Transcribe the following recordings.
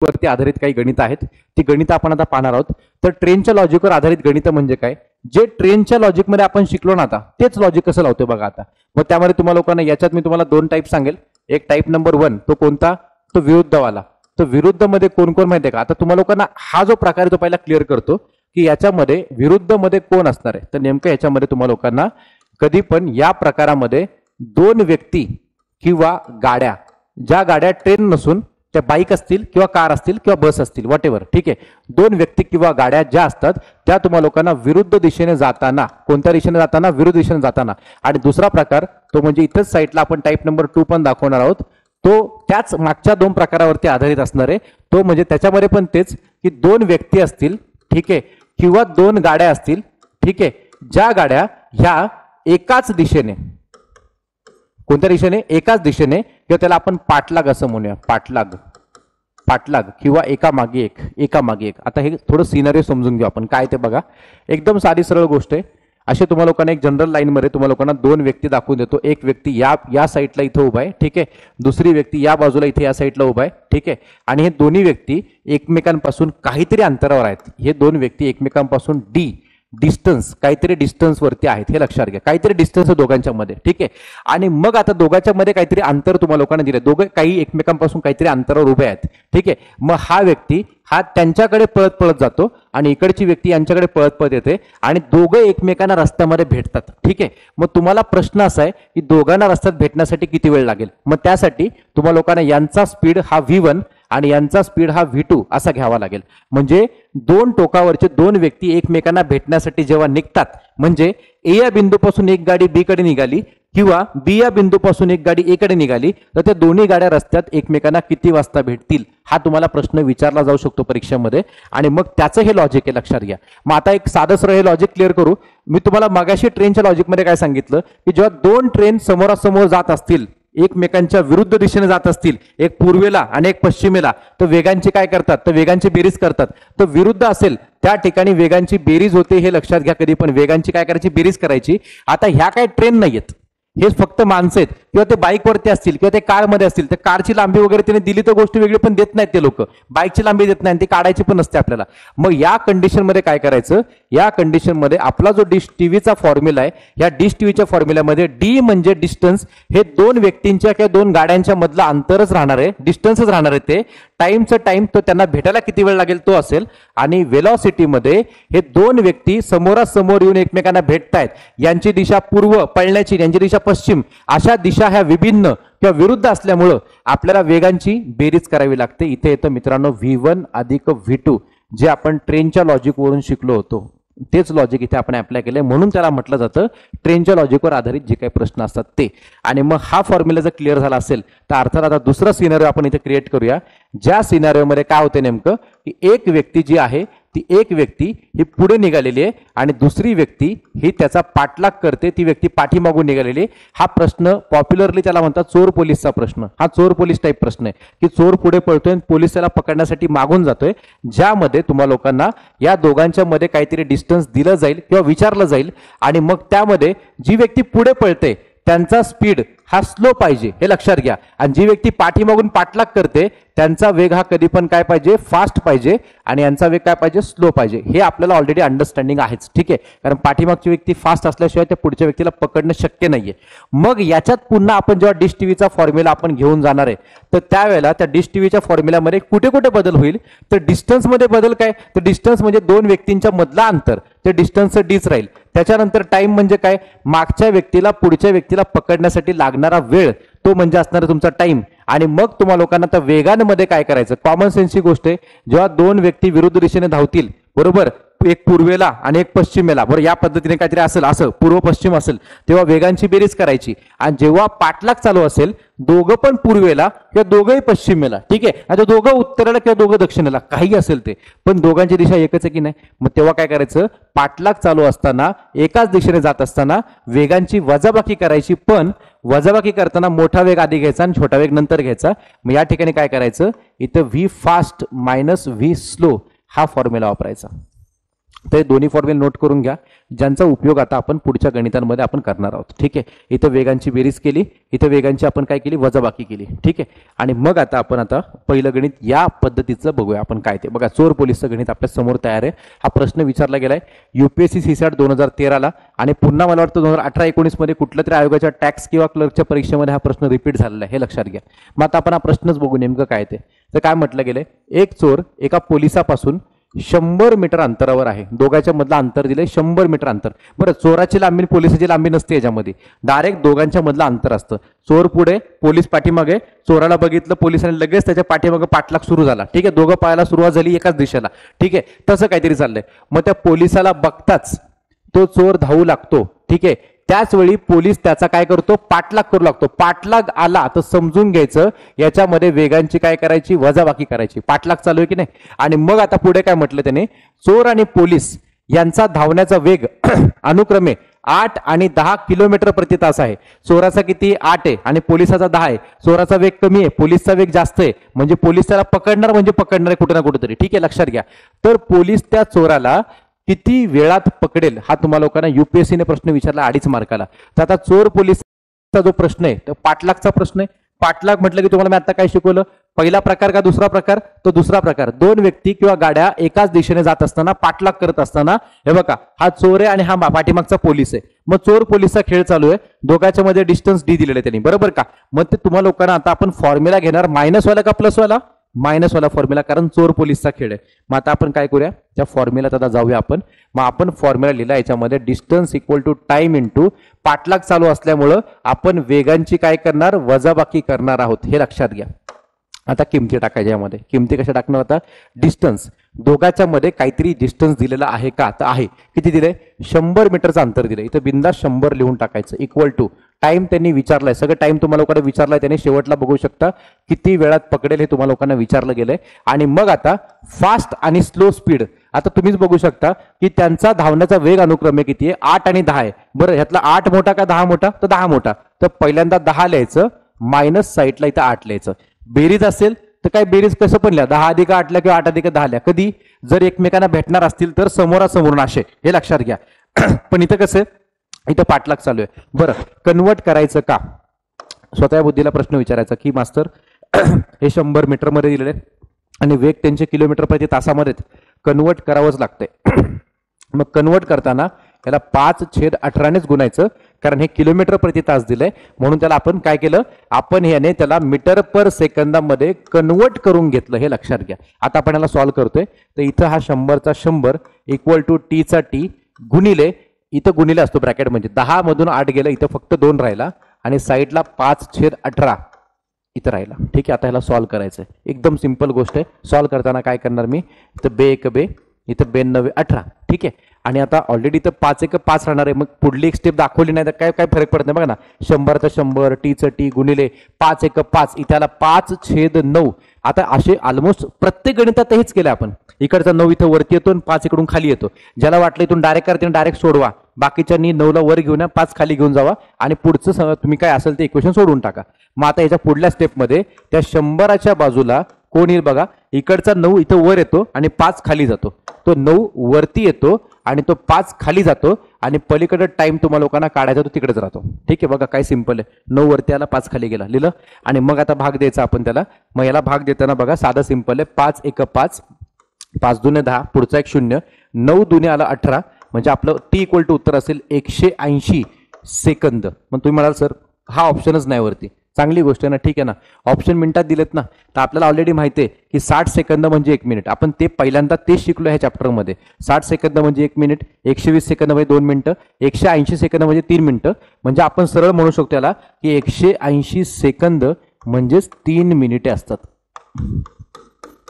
वरती आधारित काही गणित आहेत, ती गणित आपण आता पाहणार आहोत. तर ट्रेनच्या लॉजिकवर आधारित गणित म्हणजे काय, जे ट्रेनच्या लॉजिकमध्ये आपण शिकलो ना आता तेच लॉजिक कसं लावतोय बघा आता. मग त्यामध्ये तुम्हाला लोकांना याच्यात मी तुम्हाला दोन टाईप सांगेल. एक टाईप नंबर 1 तो कोणता, तो विरुद्धवाला. तर विरुद्ध मध्ये कोण कोण माहिती आहे का, आता तुम्हाला लोकांना हा जो प्रकार तो पहिला क्लिअर करतो की याच्यामध्ये विरुद्ध मध्ये कोण असणार आहे. तर नेमकं याच्यामध्ये तुम्हाला लोकांना कधी पण या प्रकारामध्ये दोन व्यक्ती किंवा गाड्या, ज्या गाड्या ट्रेन नसून त्या बाईक असतील किंवा कार असतील किंवा बस असतील वॉटेवर, ठीक आहे, दोन व्यक्ती किंवा गाड्या ज्या असतात त्या तुम्हाला लोकांना विरुद्ध दिशेने जाताना, कोणत्या दिशेने जाताना, विरुद्ध दिशेने जाताना. आणि दुसरा प्रकार तो म्हणजे इथंच साईडला आपण टाईप नंबर 2 पण दाखवणार आहोत, तो त्याच मागच्या दोन प्रकारावरती आधारित असणार आहे. तो म्हणजे त्याच्यामध्ये पण तेच की दोन व्यक्ती असतील, ठीक आहे, किंवा दोन गाड्या असतील, ठीक आहे, ज्या गाड्या ह्या एकाच दिशेने, कोणत्या दिशेने, एकाच दिशेने, किंवा त्याला आपण पाठलाग असं म्हणूया, पाठलाग, पाठलाग किंवा एकामागे एक, एकामागे एक. आता हे थोडं सिनारिओ समजून घेऊ आपण काय ते बघा. एकदम साधी सरळ गोष्ट आहे. असे तुम्हाला लोकांना एक जनरल लाईन मध्ये तुम्हाला लोकांना दोन व्यक्ती दाखवून देतो. एक व्यक्ती या साईडला इथं उभा आहे, ठीक आहे, दुसरी व्यक्ती या बाजूला इथे या साईडला उभा आहे, ठीक आहे, आणि हे दोन्ही व्यक्ती एकमेकांपासून काहीतरी अंतरावर आहेत. हे दोन व्यक्ती एकमेकांपासून डिस्टन्स, काहीतरी डिस्टन्स वरती आहेत, हे लक्षात घ्या. काहीतरी डिस्टन्स आहे दोघांच्या मध्ये, ठीक आहे. आणि मग आता दोघांच्या मध्ये काहीतरी अंतर तुम्हाला लोकांना दिले, दोघे काही एकमेकांपासून काहीतरी अंतरावर उभे आहेत, ठीक आहे. मग हा व्यक्ती हा त्यांच्याकडे पळत पळत जातो आणि इकडची व्यक्ती यांच्याकडे पळत पळत येते आणि दोघे एकमेकांना रस्त्यामध्ये भेटतात, ठीक आहे. मग तुम्हाला प्रश्न असा आहे की दोघांना रस्त्यात भेटण्यासाठी किती वेळ लागेल. मग त्यासाठी तुम्हाला लोकांना यांचा स्पीड हा V1 आणि यांचा स्पीड हा V2 असा घ्यावा लागेल. म्हणजे दोन टोकावरचे दोन व्यक्ती एकमेकांना भेटण्यासाठी जेव्हा निघतात, म्हणजे ए या बिंदूपासून एक गाडी बी कडे निघाली किंवा बी या बिंदूपासून एक गाडी ए कडे निघाली, तर त्या दोन्ही गाड्या रस्त्यात एकमेकांना किती वाजता भेटतील हा तुम्हाला प्रश्न विचारला जाऊ शकतो परीक्षेमध्ये. आणि मग त्याचं हे लॉजिक आहे, लक्षात घ्या. मग आता एक साधं सरळ हे लॉजिक क्लिअर करू. मी तुम्हाला मागाशी ट्रेनच्या लॉजिकमध्ये काय सांगितलं की जेव्हा दोन ट्रेन समोरासमोर जात असतील, एकमेकांच्या विरुद्ध दिशेने जात असतील, एक पूर्वेला आणि एक पश्चिमेला, तर वेगांची काय करतात, तर वेगांची बेरीज करतात. तर विरुद्ध असेल त्या ठिकाणी वेगांची बेरीज होते, हे लक्षात घ्या. कधी पण वेगांची काय करायची, बेरीज करायची. आता ह्या काय ट्रेन नाहीयेत, हे फक्त माणसं आहेत, किंवा ते बाईकवरती असतील किंवा ते कारमध्ये असतील. तर कारची लांबी वगैरे त्याने दिली तर गोष्ट वेगळी, पण देत नाहीत ते लोक. बाईकची लांबी देत नाही, ती काढायची पण नसते आपल्याला. मग या कंडिशनमध्ये काय करायचं, या कंडिशनमध्ये आपला जो डिश टीव्हीचा फॉर्म्युला आहे, या डिश टीव्हीच्या फॉर्म्युल्यामध्ये डी म्हणजे डिस्टन्स, हे दोन व्यक्तींच्या किंवा दोन गाड्यांच्या मधला अंतरच राहणार आहे, डिस्टन्सच राहणार आहे. ते टाइमचं टाइम तो त्यांना भेटायला किती वेळ लागेल तो असेल. आणि वेलॉसिटीमध्ये हे दोन व्यक्ती समोरासमोर येऊन एकमेकांना भेटतायत, यांची दिशा पूर्व पळण्याची, यांची दिशा पश्चिम, अशा दिशा ह्या विभिन्न किंवा विरुद्ध असल्यामुळं आपल्याला वेगांची बेरीज करावी लागते. इथे येतं मित्रांनो V1 अधिक V2, जे आपण ट्रेनच्या लॉजिक वरून शिकलो होतो, तेच लॉजिक इथे आपण अप्लाय केलंय. म्हणून त्याला म्हटलं जातं ट्रेनच्या लॉजिकवर आधारित जे काही प्रश्न असतात ते. आणि मग हा फॉर्म्युला जर क्लिअर झाला असेल तर अर्थात आता दुसरा सिनारिओ आपण इथे क्रिएट करूया. ज्या सिनारिओमध्ये काय होते नेमकं की एक व्यक्ती जी आहे ती एक व्यक्ती ही पुढे निघालेली आहे आणि दुसरी व्यक्ती ही त्याचा पाठलाग करते, ती व्यक्ती पाठीमागून निघालेली. हा प्रश्न पॉप्युलरली त्याला म्हणतात चोर पोलीसचा प्रश्न. हा चोर पोलीस टाईप प्रश्न आहे की चोर पुढे पळतोय आणि पोलीस त्याला पकडण्यासाठी मागून जातोय, ज्यामध्ये तुम्हाला लोकांना या दोघांच्या मध्ये काहीतरी डिस्टन्स दिलं जाईल किंवा विचारलं जाईल. आणि मग त्यामध्ये जी व्यक्ती पुढे पळते त्यांचा स्पीड हा स्लो पाहिजे, हे लक्षात घ्या. आणि जी व्यक्ती पाठीमागून पाठलाग करते त्यांचा वेग हा कधी पण काय पाहिजे, फास्ट पाहिजे, आणि यांचा वेग काय पाहिजे, स्लो पाहिजे. हे आपल्याला ऑलरेडी अंडरस्टँडिंग आहेच, ठीक आहे. कारण पाठीमागची व्यक्ती फास्ट असल्याशिवाय त्या पुढच्या व्यक्तीला पकडणं शक्य नाहीये. मग याच्यात पुन्हा आपण जेव्हा डिश टीव्हीचा फॉर्म्युला आपण घेऊन जाणार आहे, तर त्यावेळेला त्या डिश टीव्हीच्या फॉर्म्युल्यामध्ये कुठे कुठे बदल होईल, तर डिस्टन्स मध्ये बदल काय, तर डिस्टन्स म्हणजे दोन व्यक्तींच्या मधला अंतर, ते डिस्टन्सचं डीच राहील. त्याच्यानंतर टाइम म्हणजे काय, मागच्या व्यक्तीला पुढच्या व्यक्तीला पकडण्यासाठी लागणारा वेळ, तो म्हणजे असणार तुमचा टाइम. आणि मग तुम्हाला लोकांना तर वेगांमध्ये काय करायचं, कॉमन सेन्सची गोष्ट आहे. जेव्हा दोन व्यक्ती विरुद्ध दिशेने धावतील, बरोबर, एक पूर्वेला आणि एक पश्चिमेला, बरोबर, या पद्धतीने काहीतरी असेल, असं पूर्व पश्चिम असेल, तेव्हा वेगांची बेरीज करायची. आणि जेव्हा पाठलाग चालू असेल, दोघं पण पूर्वेला किंवा दोघंही पश्चिमेला, ठीक आहे, आता दोघं उत्तरेला किंवा दोघं दक्षिणेला, काही असेल ते, पण दोघांची दिशा एकच आहे की नाही. मग तेव्हा काय करायचं, पाठलाग चालू असताना एकाच दिशेने जात असताना वेगांची वजाबाकी करायची. पण वजाबाकी करताना मोठा वेग आधी घ्यायचा आणि छोटा वेग नंतर घ्यायचा. मग या ठिकाणी काय करायचं, इथं V fast minus V slow हा फॉर्म्युला वापरायचा. तर दोन्ही फॉर्म्युले नोट करून घ्या, ज्यांचा उपयोग आता आपण पुढच्या गणितांमध्ये आपण करणार आहोत. ठीक आहे, इथं वेगांची बेरीज केली, इथं वेगांची आपण काय केली, वजाबाकी केली. ठीक आहे, आणि मग आपण पहिलं गणित या पद्धतीचं बघूया आपण काय ते. बघा, चोर पोलिसचं गणित आपल्या समोर तयार आहे. हा प्रश्न विचारला गेलाय UPSC CSAT 2013ला, आणि पुन्हा मला वाटतं 2018-19 मध्ये कुठल्या तरी आयोगाच्या टॅक्स किंवा क्लर्कच्या परीक्षेमध्ये हा प्रश्न रिपीट झालेला आहे, हे लक्षात घ्या. मग आता आपण हा प्रश्नच बघू नेमकं काय ते. तर काय म्हटलं गेलंय, एक चोर एका पोलिसापासून 100 मीटर अंतरावर आहे. दोघांच्या मधलं अंतर दिलंय 100 मीटर अंतर. बरं, चोराची लांबी आणि पोलिसाची लांबी नसते याच्यामध्ये, डायरेक्ट दोघांच्या मधलं अंतर असतं. चोर पुढे, पोलीस पाठीमागे. चोराला बघितलं पोलिसांनी, लगेच त्याच्या पाठीमागे पाठलाग सुरू झाला. ठीक आहे, दोघं पळायला सुरुवात झाली एकाच दिशेला. ठीक आहे, तसं काहीतरी चाललंय. मग त्या पोलिसाला बघताच तो चोर धावू लागतो. ठीक आहे, त्याच वेळी पोलीस त्याचा काय करतो, पाठलाग करू लागतो. पाठलाग आला तर समजून घ्यायचं याच्यामध्ये वेगांची काय करायची, वजाबाकी करायची. पाठलाग चालू आहे की नाही. आणि मग आता पुढे काय म्हटलं त्याने, चोर आणि पोलीस यांचा धावण्याचा वेग अनुक्रमे 8 आणि 10 किलोमीटर प्रति तास आहे. चोराचा किती, 8 आहे, आणि पोलिसाचा 10 आहे. चोराचा वेग कमी आहे, पोलिसचा वेग जास्त आहे, म्हणजे पोलीस त्याला पकडणार म्हणजे पकडणार आहे कुठे ना कुठेतरी. ठीक आहे, लक्षात घ्या. तर पोलीस त्या चोराला किती वेळात पकडेल हा तुम्हाला लोकांना UPSC ने प्रश्न विचारला 2.5 मार्काला. तर आता चोर पोलिसचा जो प्रश्न आहे तो पाठलागचा प्रश्न आहे. पाठलाग म्हटलं की तुम्हाला मी आता काय शिकवलं, पहिला प्रकार का दुसरा प्रकार, तो दुसरा प्रकार. दोन व्यक्ती किंवा गाड्या एकाच दिशेने जात असताना पाठलाग करत असताना, हे बघा, हा चोर आहे आणि हा पाठीमागचा पोलीस आहे. मग चोर पोलिसचा खेळ चालू आहे, दोघांच्या मध्ये डिस्टन्स D दिलेलं आहे त्यांनी, बरोबर का. मग ते तुम्हाला लोकांना आता आपण फॉर्म्युला घेणार, मायनस वाला का प्लस वाला, मायनस वाला फॉर्म्युला, कारण चोर पोलिसचा खेळ आहे. मग आता आपण काय करूया, त्या फॉर्म्युलात आता जाऊया आपण. मग आपण फॉर्म्युला लिहिला, याच्यामध्ये distance equal to time into पाठलाग चालू असल्यामुळं आपण वेगांची काय करणार, वजाबाकी करणार आहोत, हे लक्षात घ्या. आता किमती टाकायच्या यामध्ये. किमती कशा टाकणार, आता डिस्टन्स, दोघांच्या मध्ये काहीतरी डिस्टन्स दिलेला आहे का, तर आहे. किती दिले, 100 मीटरचं अंतर दिलं. इथं बिंदास 100 लिहून टाकायचं. इक्वल टू टाइम त्यांनी विचारलाय, सगळं टाइम तुम्हाला लोकांना विचारलाय त्यांनी. शेवटला बघू शकता किती वेळात पकडेल हे तुम्हाला लोकांना विचारलं गेलंय. आणि मग आता फास्ट आणि स्लो स्पीड, आता तुम्हीच बघू शकता की त्यांचा धावण्याचा वेग अनुक्रमे किती आहे, 8 आणि 10 आहे. बरं, ह्यातला 8 मोठा का 10 मोठा, तर 10 मोठा. तर पहिल्यांदा 10 लिहायचं, मायनस साईडला इथं 8 लिहायचं. बेरीज असेल तर काय, बेरीज कसं पण लिहा, 10 अधिक 8 लिहा किंवा 8 अधिक 10 लिहा. कधी जर एकमेकांना भेटणार असतील तर समोरासमोरून असे, हे लक्षात घ्या. पण इथं कसं, इथं पाठलाग चालू आहे. बरं, कन्वर्ट करायचं का, स्वतः बुद्धीला प्रश्न विचारायचा की मास्तर हे 100 मीटर मध्ये दिलेले आणि वेग त्यांचे किलोमीटर प्रति तासामध्ये, कन्वर्ट करावंच लागतंय. मग कन्वर्ट करताना याला 5/18नेच गुणायचं, कारण हे किलोमीटर प्रति तास दिलंय, म्हणून त्याला आपण काय केलं, आपण याने त्याला मीटर पर सेकंदामध्ये कन्वर्ट करून घेतलं, हे लक्षात घ्या. आता आपण याला सॉल्व्ह करतोय. तर इथं हा 100चा 100 इक्वल टू Tचा T गुणिले, इथं गुणिले असतो ब्रॅकेट, म्हणजे 10 मधून 8 गेलं, इथं फक्त 2 राहिला, आणि साईडला 5/18 इथं राहिला. ठीक आहे, आता ह्याला सॉल्व्ह करायचं आहे. एकदम सिंपल गोष्ट आहे. सॉल्व्ह करताना काय करणार मी, इथं 2 1 2, इथं 2 9 18. ठीक आहे, आणि आता ऑलरेडी इथं 5 1 5 राहणार आहे. मग पुढली एक स्टेप दाखवली नाही तर काय काय फरक पडत नाही. बघा ना, 100चा 100, Tचं T गुणिले 5 1 5, इथं 5/9. आता असे ऑलमोस्ट प्रत्येक गणितात हेच केलं आपण. इकडचा 9 इथं वरती येतो आणि 5 इकडून खाली येतो. ज्याला वाटलं इथून डायरेक्ट करते डायरेक्ट सोडवा, बाकीच्यांनी 9ला वर घेऊन या, 5 खाली घेऊन जावा, आणि पुढचं तुम्ही काय असेल ते इक्वेशन सोडून टाका. मग आता याच्या पुढल्या स्टेपमध्ये त्या 100च्या बाजूला कोण येईल बघा, इकडचा 9 इथं वर येतो आणि 5 खाली जातो. तो 9 वरती येतो आणि तो 5 खाली जातो, आणि पलीकडे टाइम तुम्हाला लोकांना काढायचा तो तिकडेच राहतो. ठीक आहे, बघा काय सिंपल आहे. 9 वरती आला, 5 खाली गेला, लिहिलं. आणि मग आता भाग द्यायचा आपण त्याला. मग याला भाग देताना बघा साधा सिंपल आहे. 5 1 5, 5 2 10, पुढचा एक 0, 9 2 आला 18, म्हणजे आपलं T इक्वल टू उत्तर असेल 180 सेकंद. मग तुम्ही म्हणाल सर हा ऑप्शनच नाही वरती, चांगली गोष्ट आहे ना. ठीक आहे ना, ऑप्शन मिनिटात दिलेत ना. तर आपल्याला ऑलरेडी माहिती आहे की 60 सेकंद म्हणजे 1 मिनिट. आपण ते पहिल्यांदा तेच शिकलो ह्या चॅप्टरमध्ये. 60 सेकंद म्हणजे 1 मिनिट, 120 सेकंद म्हणजे 2 मिनिटं, 180 सेकंद म्हणजे 3 मिनिटं. म्हणजे आपण सरळ म्हणू शकतो त्याला की 180 सेकंद म्हणजेच 3 मिनिटे असतात.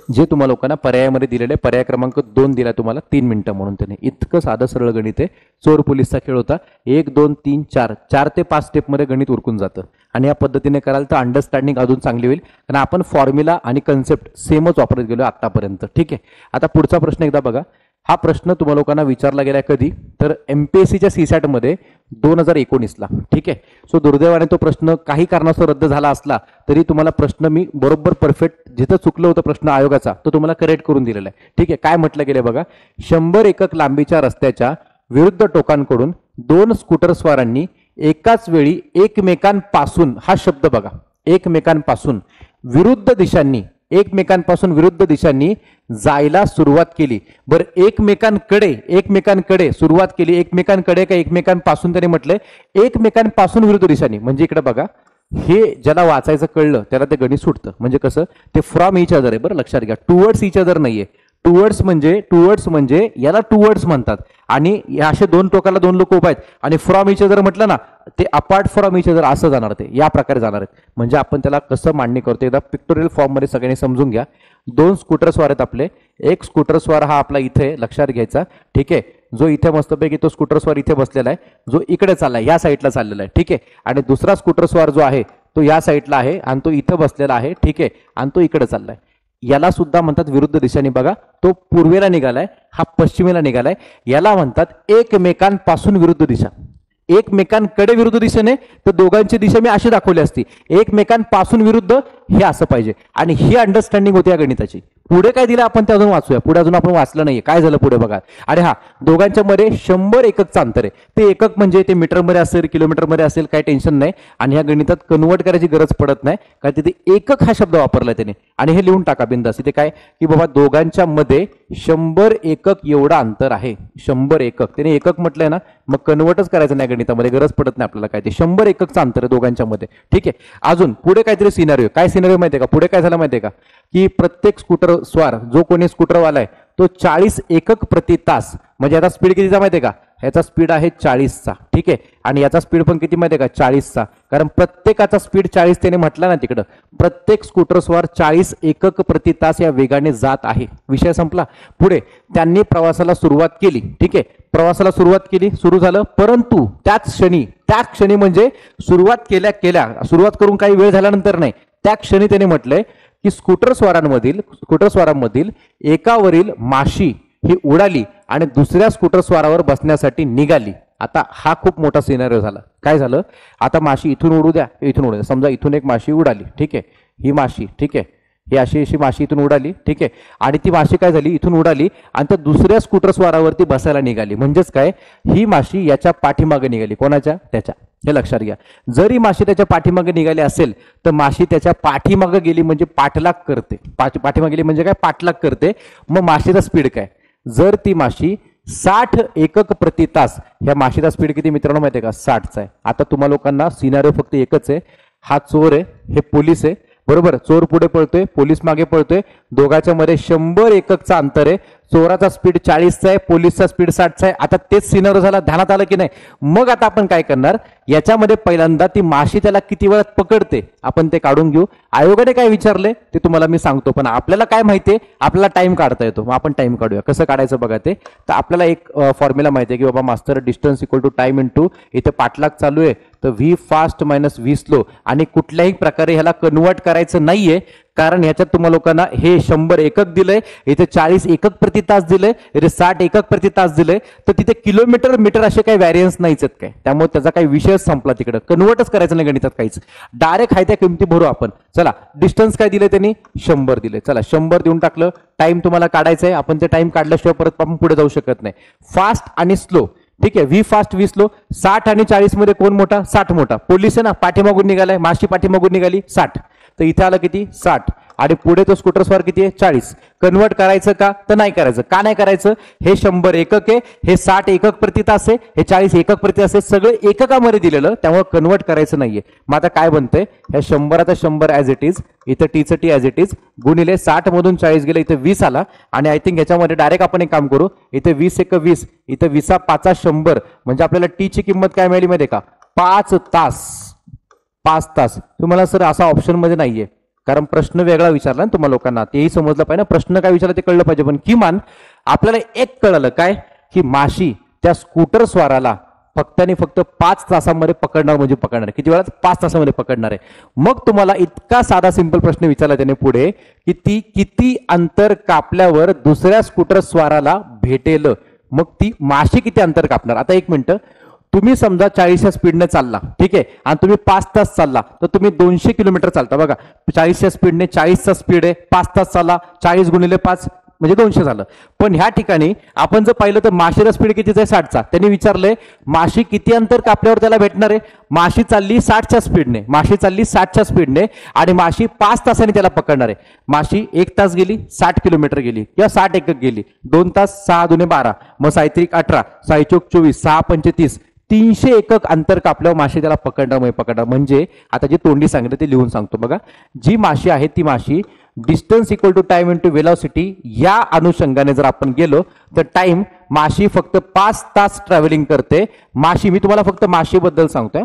जे तुम्हाला लोकांना पर्यायामध्ये दिलेले, पर्याय क्रमांक 2 दिला तुम्हाला 3 मिनिटं म्हणून. त्याने इतकं साधं सरळ गणित आहे. चोर पोलिसचा खेळ होता. 1 2 3 4 4 ते 5 स्टेपमध्ये गणित उरकून जातं. आणि या पद्धतीने कराल तर अंडरस्टँडिंग अजून चांगली होईल, कारण आपण फॉर्म्युला आणि कन्सेप्ट सेमच वापरत गेलो आतापर्यंत. ठीक आहे, आता पुढचा प्रश्न एकदा बघा. हा प्रश्न तुम्हाला लोकांना विचारला गेलाय कधी, तर एमपीएससीच्या सीसॅट मध्ये 2019ला. ठीक आहे. सो दुर्दैवाने तो प्रश्न काही कारणास्तव रद्द झाला असला तरी तुम्हाला प्रश्न मी बरोबर परफेक्ट जिथं चुकलं होतं प्रश्न आयोगाचा तो तुम्हाला करेक्ट करून दिलेला आहे. ठीक आहे. काय म्हटलं गेलं बघा, 100 एकक लांबीच्या रस्त्याच्या विरुद्ध टोकांकडून 2 स्कूटर स्वारांनी एकाच वेळी एकमेकांपासून, हा शब्द बघा, एकमेकांपासून विरुद्ध दिशांनी जायला सुरुवात केली. बरं, एकमेकांकडे सुरुवात केली, एकमेकांकडे का एकमेकांपासून त्याने म्हटलंय एकमेकांपासून विरुद्ध दिशांनी. म्हणजे इकडे बघा, हे ज्याला वाचायचं कळलं त्याला ते गणित सुटतं. म्हणजे कसं, ते फ्रॉम इच अदर आहे. बरं लक्षात घ्या, टुवर्ड्स इच अदर नाहीये. टुवर्ड्स म्हणजे याला टुवर्ड्स म्हणतात. आणि असे 2 टोकाला 2 लोक उभा आहेत आणि फ्रॉम इच अदर म्हटलं ना, ते अपार्ट फ्रॉम इच अदर असं जाणार, ते या प्रकारे जाणार आहेत. म्हणजे आपण त्याला कसं मांडणी करतो एकदा पिक्टोरियल फॉर्म मध्ये सगळ्यांनी समजून घ्या. 2 स्कूटर स्वार आहेत आपले. एक स्कूटर स्वार हा आपला इथे लक्षात घ्यायचा. ठीक आहे. जो इथे मस्तपैकी तो स्कूटर स्वार इथे बसलेला आहे, जो इकडे चाललाय या साईडला चाललेला आहे. ठीक आहे. आणि दुसरा स्कूटर स्वार जो आहे तो या साईडला आहे आणि तो इथं बसलेला आहे. ठीक आहे. आणि तो इकडे चाललाय. याला सुद्धा म्हणतात विरुद्ध दिशेने. बघा, तो पूर्वेला निघालाय, हा पश्चिमेला निघालाय. याला म्हणतात एकमेकांपासून विरुद्ध दिशा. एकमेकांकडे विरुद्ध दिशेने तर दोघांची दिशा मी अशी दाखवली असती. एकमेकांपासून विरुद्ध हे असं पाहिजे. आणि ही अंडरस्टँडिंग होती या गणिताची. पुढे काय दिलं आपण ते अजून वाचूया. पुढे अजून आपण वाचलं नाहीये. काय झालं पुढे बघा. अरे हा, दोघांच्या मध्ये 100 एककचं अंतर आहे. ते एकक म्हणजे ते मीटरमध्ये असेल, किलोमीटरमध्ये असेल, काही टेन्शन नाही. आणि ह्या गणितात कन्वर्ट करायची गरज पडत नाही, कारण तिथे एकक हा शब्द वापरलाय त्याने. आणि हे लिहून टाका बिंदास. इथे काय की बाबा दोघांच्या मध्ये 100 एकक एवढा अंतर आहे. 100 एकक, त्याने एकक म्हटलंय ना, मग कन्वर्टच करायचं नाही गणितामध्ये, गरज पडत नाही आपल्याला. काय ते 100 एककचं अंतर आहे दोघांच्या मध्ये. ठीक आहे. अजून पुढे काहीतरी सिनारिओ. काय सिनारिओ माहितीये का, पुढे काय झालं माहितीये का, की प्रत्येक स्कूटर स्वार जो कोणी स्कूटरवाला आहे तो 40 एकक प्रति तास, म्हणजे याचा स्पीड कितीचा माहितीये का, ह्याचा स्पीड आहे 40चा. ठीक आहे. आणि याचा स्पीड पण किती माहितीये का, 40चा. कारण प्रत्येकाचा स्पीड 40 त्याने म्हटला ना तिकडं. प्रत्येक स्कूटर स्वार 40 एकक प्रति तास या वेगाने जात आहे. विषय संपला. पुढे त्यांनी प्रवासाला सुरुवात केली. ठीक आहे. प्रवासाला सुरुवात केली, सुरू झालं. परंतु त्याच क्षणी म्हणजे सुरुवात करून काही वेळ झाल्यानंतर नाही, त्या क्षणी त्याने म्हटलंय की स्कूटर स्वारांमधील एकावरील माशी ही उडाली आणि दुसऱ्या स्कूटर स्वारावर बसण्यासाठी निघाली. आता हा खूप मोठा सिनारिओ झाला. काय झालं, आता माशी इथून उडू द्या, इथून उडू द्या. समजा इथून एक माशी उडाली. ठीक आहे. ही माशी, ठीक आहे, ही अशी माशी इथून उडाली. ठीक आहे. आणि ती माशी काय झाली, इथून उडाली आणि त्या दुसऱ्या स्कूटर स्वारावरती बसायला निघाली. म्हणजेच काय, ही माशी याच्या पाठीमागे निघाली. कोणाच्या, त्याच्या. हे लक्षात घ्या. जरी माशी त्याच्या पाठीमागे निघाली असेल तर माशी त्याच्या पाठीमागे गेली म्हणजे पाठलाग करते. पाठीमागे गेली म्हणजे काय, पाठलाग करते. मग माशीचा स्पीड काय, जर ती माशी 60 एकक प्रति तास, ह्या माशीचा स्पीड किती मित्रांनो माहिती आहे का, 60चा आहे. आता तुम्हा लोकांना सिनारिओ फक्त एकच आहे. हा चोर आहे, हे पोलीस आहे. बरोबर, चोर पुढे पळतोय, पोलीस मागे पळतोय. दोघांच्या मध्ये 100 एककचा अंतर आहे. चोराचा स्पीड 40चा आहे, पोलीसचा स्पीड 60चा आहे. आता तेच सिनारिओ झाला, ध्यानात आलं की नाही. मग आता आपण काय करणार, याच्यामध्ये पहिल्यांदा ती माशी त्याला किती वेळात पकडते आपण ते काढून घेऊ. आयोगाने काय विचारले ते तुम्हाला मी सांगतो, पण आपल्याला काय माहितीये, आपल्याला टाइम काढता येतो. मग आपण टाइम काढूया. कसं काढायचं बघा ते. तर आपल्याला एक फॉर्म्युला माहिती आहे की बाबा master distance equal to time into, इथे पाठलाग चालू आहे तर V fast minus V slow. आणि कुठल्याही प्रकारे ह्याला कन्वर्ट करायचं नाहीये, कारण ह्याच्यात तुम्हाला लोकांना हे 100 एकक दिलंय, इथे 40 एकक प्रति तास दिलंय, इथे 60 एकक प्रति तास दिलंय. तर तिथे किलोमीटर मीटर असे काही व्हॅरियन्स नाहीच आहेत काय. त्यामुळे त्याचा काही विषयच संपला. तिकडे कन्वर्टच करायचं नाही गणितात काहीच. डायरेक्ट हाय त्या किमती भरू आपण. चला, डिस्टन्स काय दिले त्यांनी, 100 दिले. चला 100 देऊन टाकलं. टाइम तुम्हाला काढायचा आहे, आपण ते टाइम काढल्याशिवाय परत आपण पुढे जाऊ शकत नाही. फास्ट आणि स्लो. ठीक आहे. V fast V slow. 60 आणि 40 मध्ये कोण मोठा, 60 मोठा. पोलीस आहे ना, पाठीमागून निघालाय, माशी पाठीमागून निघाली 60. तर इथे आलं किती, 60. आणि पुढे तो स्कूटर स्वार किती आहे, 40. कन्वर्ट करायचं का, तर नाही करायचं. का नाही करायचं, हे 100 एकक आहे, हे 60 एकक प्रति तास आहे, हे 40 एकक प्रति तास आहे. सगळं एककामध्ये दिलेलं, त्यामुळे कन्वर्ट करायचं नाहीये. मग आता काय बनतंय, ह्या 100चा 100 ॲज इट इज, इथं टीचं टी ॲज इट इज, गुणिले 60 मधून 40 गेलं, इथे 20 आला. आणि आय थिंक याच्यामध्ये डायरेक्ट आपण एक काम करू, इथे 20 एक 20, इथे 20 5 100, म्हणजे आपल्याला टीची किंमत काय मिळाली माहिती आहे का, 5 तास. 5 तास. तुम्हाला सर असा ऑप्शन मध्ये नाहीये, कारण प्रश्न वेगळा विचारला ना तुम्हाला लोकांना, तेही समजलं पाहिजे ना. प्रश्न काय विचारला ते कळलं पाहिजे. पण किमान आपल्याला एक कळलं काय, की माशी त्या स्कूटर स्वाराला फक्त आणि फक्त 5 तासामध्ये पकडणार, म्हणजे पकडणार किती वेळात, 5 तासामध्ये पकडणार आहे. मग तुम्हाला इतका साधा सिंपल प्रश्न विचारला त्याने पुढे, की ती किती अंतर कापल्यावर दुसऱ्या स्कूटर स्वाराला भेटेल मग ती माशी किती अंतर कापणार. आता एक मिनिट, तुम्ही समजा 40च्या स्पीडने चालला, ठीक आहे, आणि तुम्ही 5 तास चालला तर तुम्ही 200 किलोमीटर चालता. बघा 40च्या स्पीडने, 40चा स्पीड आहे, 5 तास चालला, 40 गुणिले 5 म्हणजे 200 झालं. पण ह्या ठिकाणी आपण जर पाहिलं तर माशीचा स्पीड कितीचा आहे, 60चा. त्यांनी विचारलंय माशी किती अंतर कापल्यावर त्याला भेटणार आहे. माशी चालली 60च्या स्पीडने, माशी चालली 60च्या स्पीडने आणि माशी 5 तासांनी त्याला पकडणार आहे. माशी 1 तास गेली 60 किलोमीटर गेली किंवा 60 एकक गेली, 2 तास 6 दुने 12, मग 6 18, 6 24, 6 35, 300 एकक अंतर कापल्यावर माशी त्याला पकडणार. म्हणजे आता जी तोंडी सांगितलं ते लिहून सांगतो बघा. जी माशी आहे ती माशी distance equal to time into velocity या अनुषंगाने जर आपण गेलो तर टाइम माशी फक्त 5 तास ट्रॅव्हलिंग करते. माशी, मी तुम्हाला फक्त माशीबद्दल सांगतोय,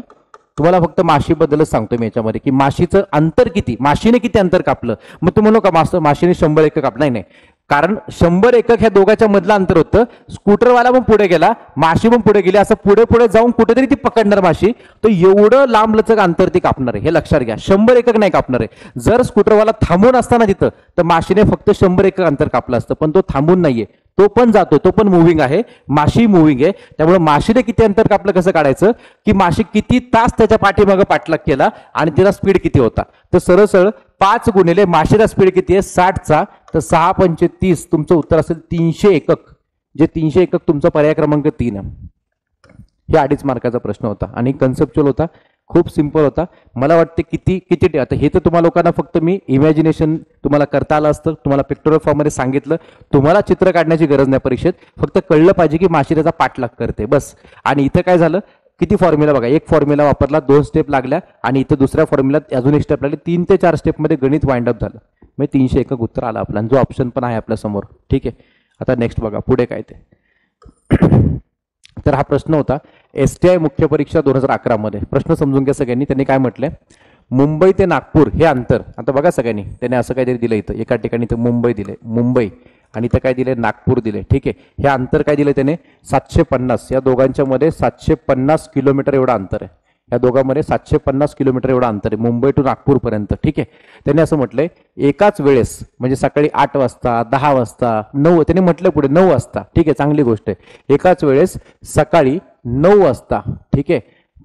तुम्हाला फक्त माशीबद्दलच सांगतोय मी याच्यामध्ये की माशीचं अंतर किती, माशीने किती अंतर कापलं. मग तुम्ही म्हणू का माशीने 100 एकक कापलं, नाही, कारण 100 एकक ह्या दोघांच्या मधलं अंतर होतं. स्कूटरवाला पण पुढे गेला, माशी पण पुढे गेली, असं पुढे पुढे जाऊन कुठेतरी ती पकडणार माशी, तर एवढं लांब लचक अंतर ती कापणार आहे. हे लक्षात घ्या, 100 एकक नाही कापणार आहे. जर स्कूटरवाला थांबून असताना तिथं तर माशीने फक्त 100 एकक अंतर कापलं असतं, पण तो थांबून नाहीये, तो पण जातो, तो पण मुव्हिंग आहे, माशी मुव्हिंग आहे. त्यामुळे माशीने किती अंतर कापलं कसं काढायचं की माशी किती तास त्याच्या पाठीमागे पाठलाग केला आणि त्याचा स्पीड किती होता. तर सरळ सरळ 5 गुणिले माशीचा स्पीड किती आहे 60चा, तर 6 पंचे 30, तुमचं उत्तर असेल 300 एकक. जे 300 एकक तुमचा पर्याय क्रमांक 3 आहे. हे 2.5 मार्काचा प्रश्न होता आणि कन्सेप्च्युअल होता, खूप सिंपल होता. मला वाटते किती आता हे तर तुम्हाला लोकांना फक्त मी इमॅजिनेशन तुम्हाला करता आलं असतं, तुम्हाला पिक्टोरियल फॉर्म मध्ये सांगितलं, तुम्हाला चित्र काढण्याची गरज नाही परीक्षेत, फक्त कळलं पाहिजे की माशी त्याचा पाठलाग करते बस. आणि इथं काय झालं, किती फॉर्म्युला बघा, एक फॉर्म्युला वापरला, 2 स्टेप लागल्या आणि इथं दुसऱ्या फॉर्म्युलात अजून एक स्टेप लागली, 3 ते 4 स्टेपमध्ये गणित वाइंड अप झालं. म्हणजे 300 एकक उत्तर आला आपला, जो ऑप्शन पण आहे आपल्या समोर. ठीक आहे, आता नेक्स्ट बघा पुढे काय ते. तर हा प्रश्न होता STI मुख्य परीक्षा 2011 मध्ये. प्रश्न समजून घ्या सगळ्यांनी. त्यांनी काय म्हटलंय, मुंबई ते नागपूर हे अंतर, आता बघा सगळ्यांनी, त्याने असं काहीतरी दिलं इथं, एका ठिकाणी इथं मुंबई दिले, मुंबई, आणि इथं काय दिले, नागपूर दिले. ठीक आहे, हे अंतर काय दिले त्याने 750, या दोघांच्या मध्ये 750 किलोमीटर एवढं अंतर आहे. या दोघांमध्ये 750 किलोमीटर एवढं अंतर आहे मुंबई टू नागपूर पर्यंत. ठीक आहे, त्यांनी असं म्हटलंय एकाच वेळेस, म्हणजे सकाळी 8 वाजता, 10 वाजता, 9, त्यांनी म्हटलं पुढे 9 वाजता. ठीक आहे, चांगली गोष्ट आहे. एकाच वेळेस सकाळी 9 वाजता, ठीक आहे,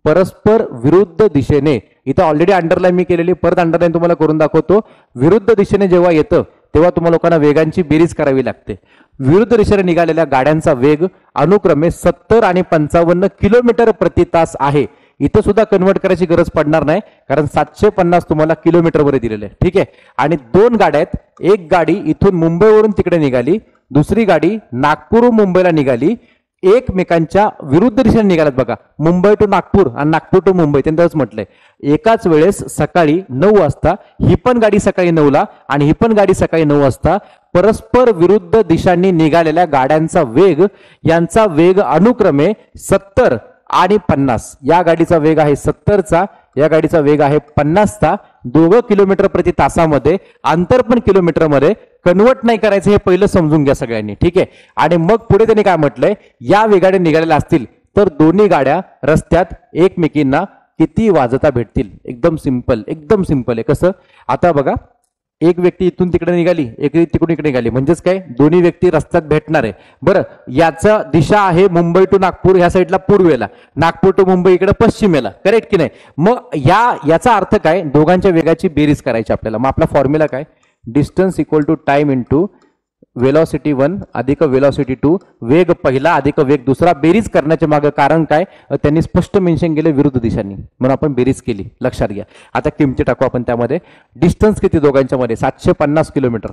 परस्पर विरुद्ध दिशेने, इथं ऑलरेडी अंडरलाईन मी केलेली, परत अंडरलाईन तुम्हाला करून दाखवतो. विरुद्ध दिशेने जेव्हा येतं तेव्हा तुम्हाला लोकांना वेगांची बेरीज करावी लागते. विरुद्ध दिशेने निघालेल्या गाड्यांचा वेग अनुक्रमे 70 आणि 55 किलोमीटर प्रति तास आहे. इथं सुद्धा कन्वर्ट करायची गरज पडणार नाही, कारण 750 तुम्हाला किलोमीटरमध्ये दिलेले आहे. ठीक आहे, आणि 2 गाड्या आहेत, एक गाडी इथून मुंबईवरून तिकडे निघाली, दुसरी गाडी नागपूरहून मुंबईला निघाली, एकमेकांच्या विरुद्ध दिशेने निघाल्यात बघा, मुंबई टू नागपूर आणि नागपूर टू मुंबई. त्यांच्याच म्हटलंय एकाच वेळेस सकाळी 9 वाजता, ही पण गाडी सकाळी 9ला आणि ही पण गाडी सकाळी 9 वाजता, परस्पर विरुद्ध दिशांनी निघालेल्या गाड्यांचा वेग, यांचा वेग अनुक्रमे 70 आणि 50. या गाडीचा वेग आहे 70चा, या गाडीचा वेग आहे 50चा. दोघं किलोमीटर प्रति तासामध्ये, अंतर पण किलोमीटर मध्ये कन्वर्ट नाही करायचं, हे पहिलं समजून घ्या सगळ्यांनी. ठीक आहे, आणि मग पुढे त्यांनी काय म्हटलंय, या वेगाने निघालेल्या असतील तर दोन्ही गाड्या रस्त्यात एकमेकींना किती वाजता भेटतील. एकदम सिंपल, एकदम सिंपल आहे. कसं, आता बघा, एक व्यक्ती इथून तिकडे निघाली, एक तिकडून इकडे निघाली, म्हणजेच काय, दोन्ही व्यक्ती रस्त्यात भेटणार आहे. बरं, याचा दिशा आहे मुंबई टू नागपूर ह्या साईडला पूर्वेला, नागपूर टू मुंबई इकडे पश्चिमेला, करेक्ट की नाही. मग याचा अर्थ काय, दोघांच्या वेगाची बेरीज करायची आपल्याला. मग आपला फॉर्म्युला काय, distance equal to time into velocity 1 अधिक वेलॉसिटी 2, वेग पहिला अधिक वेग दुसरा. बेरीज करण्याच्या मागे कारण काय, त्यांनी स्पष्ट मेन्शन केले विरुद्ध दिशांनी, म्हणून आपण बेरीज केली, लक्षात घ्या. आता किमती टाकू आपण त्यामध्ये. डिस्टन्स किती दोघांच्या मध्ये, 750 किलोमीटर,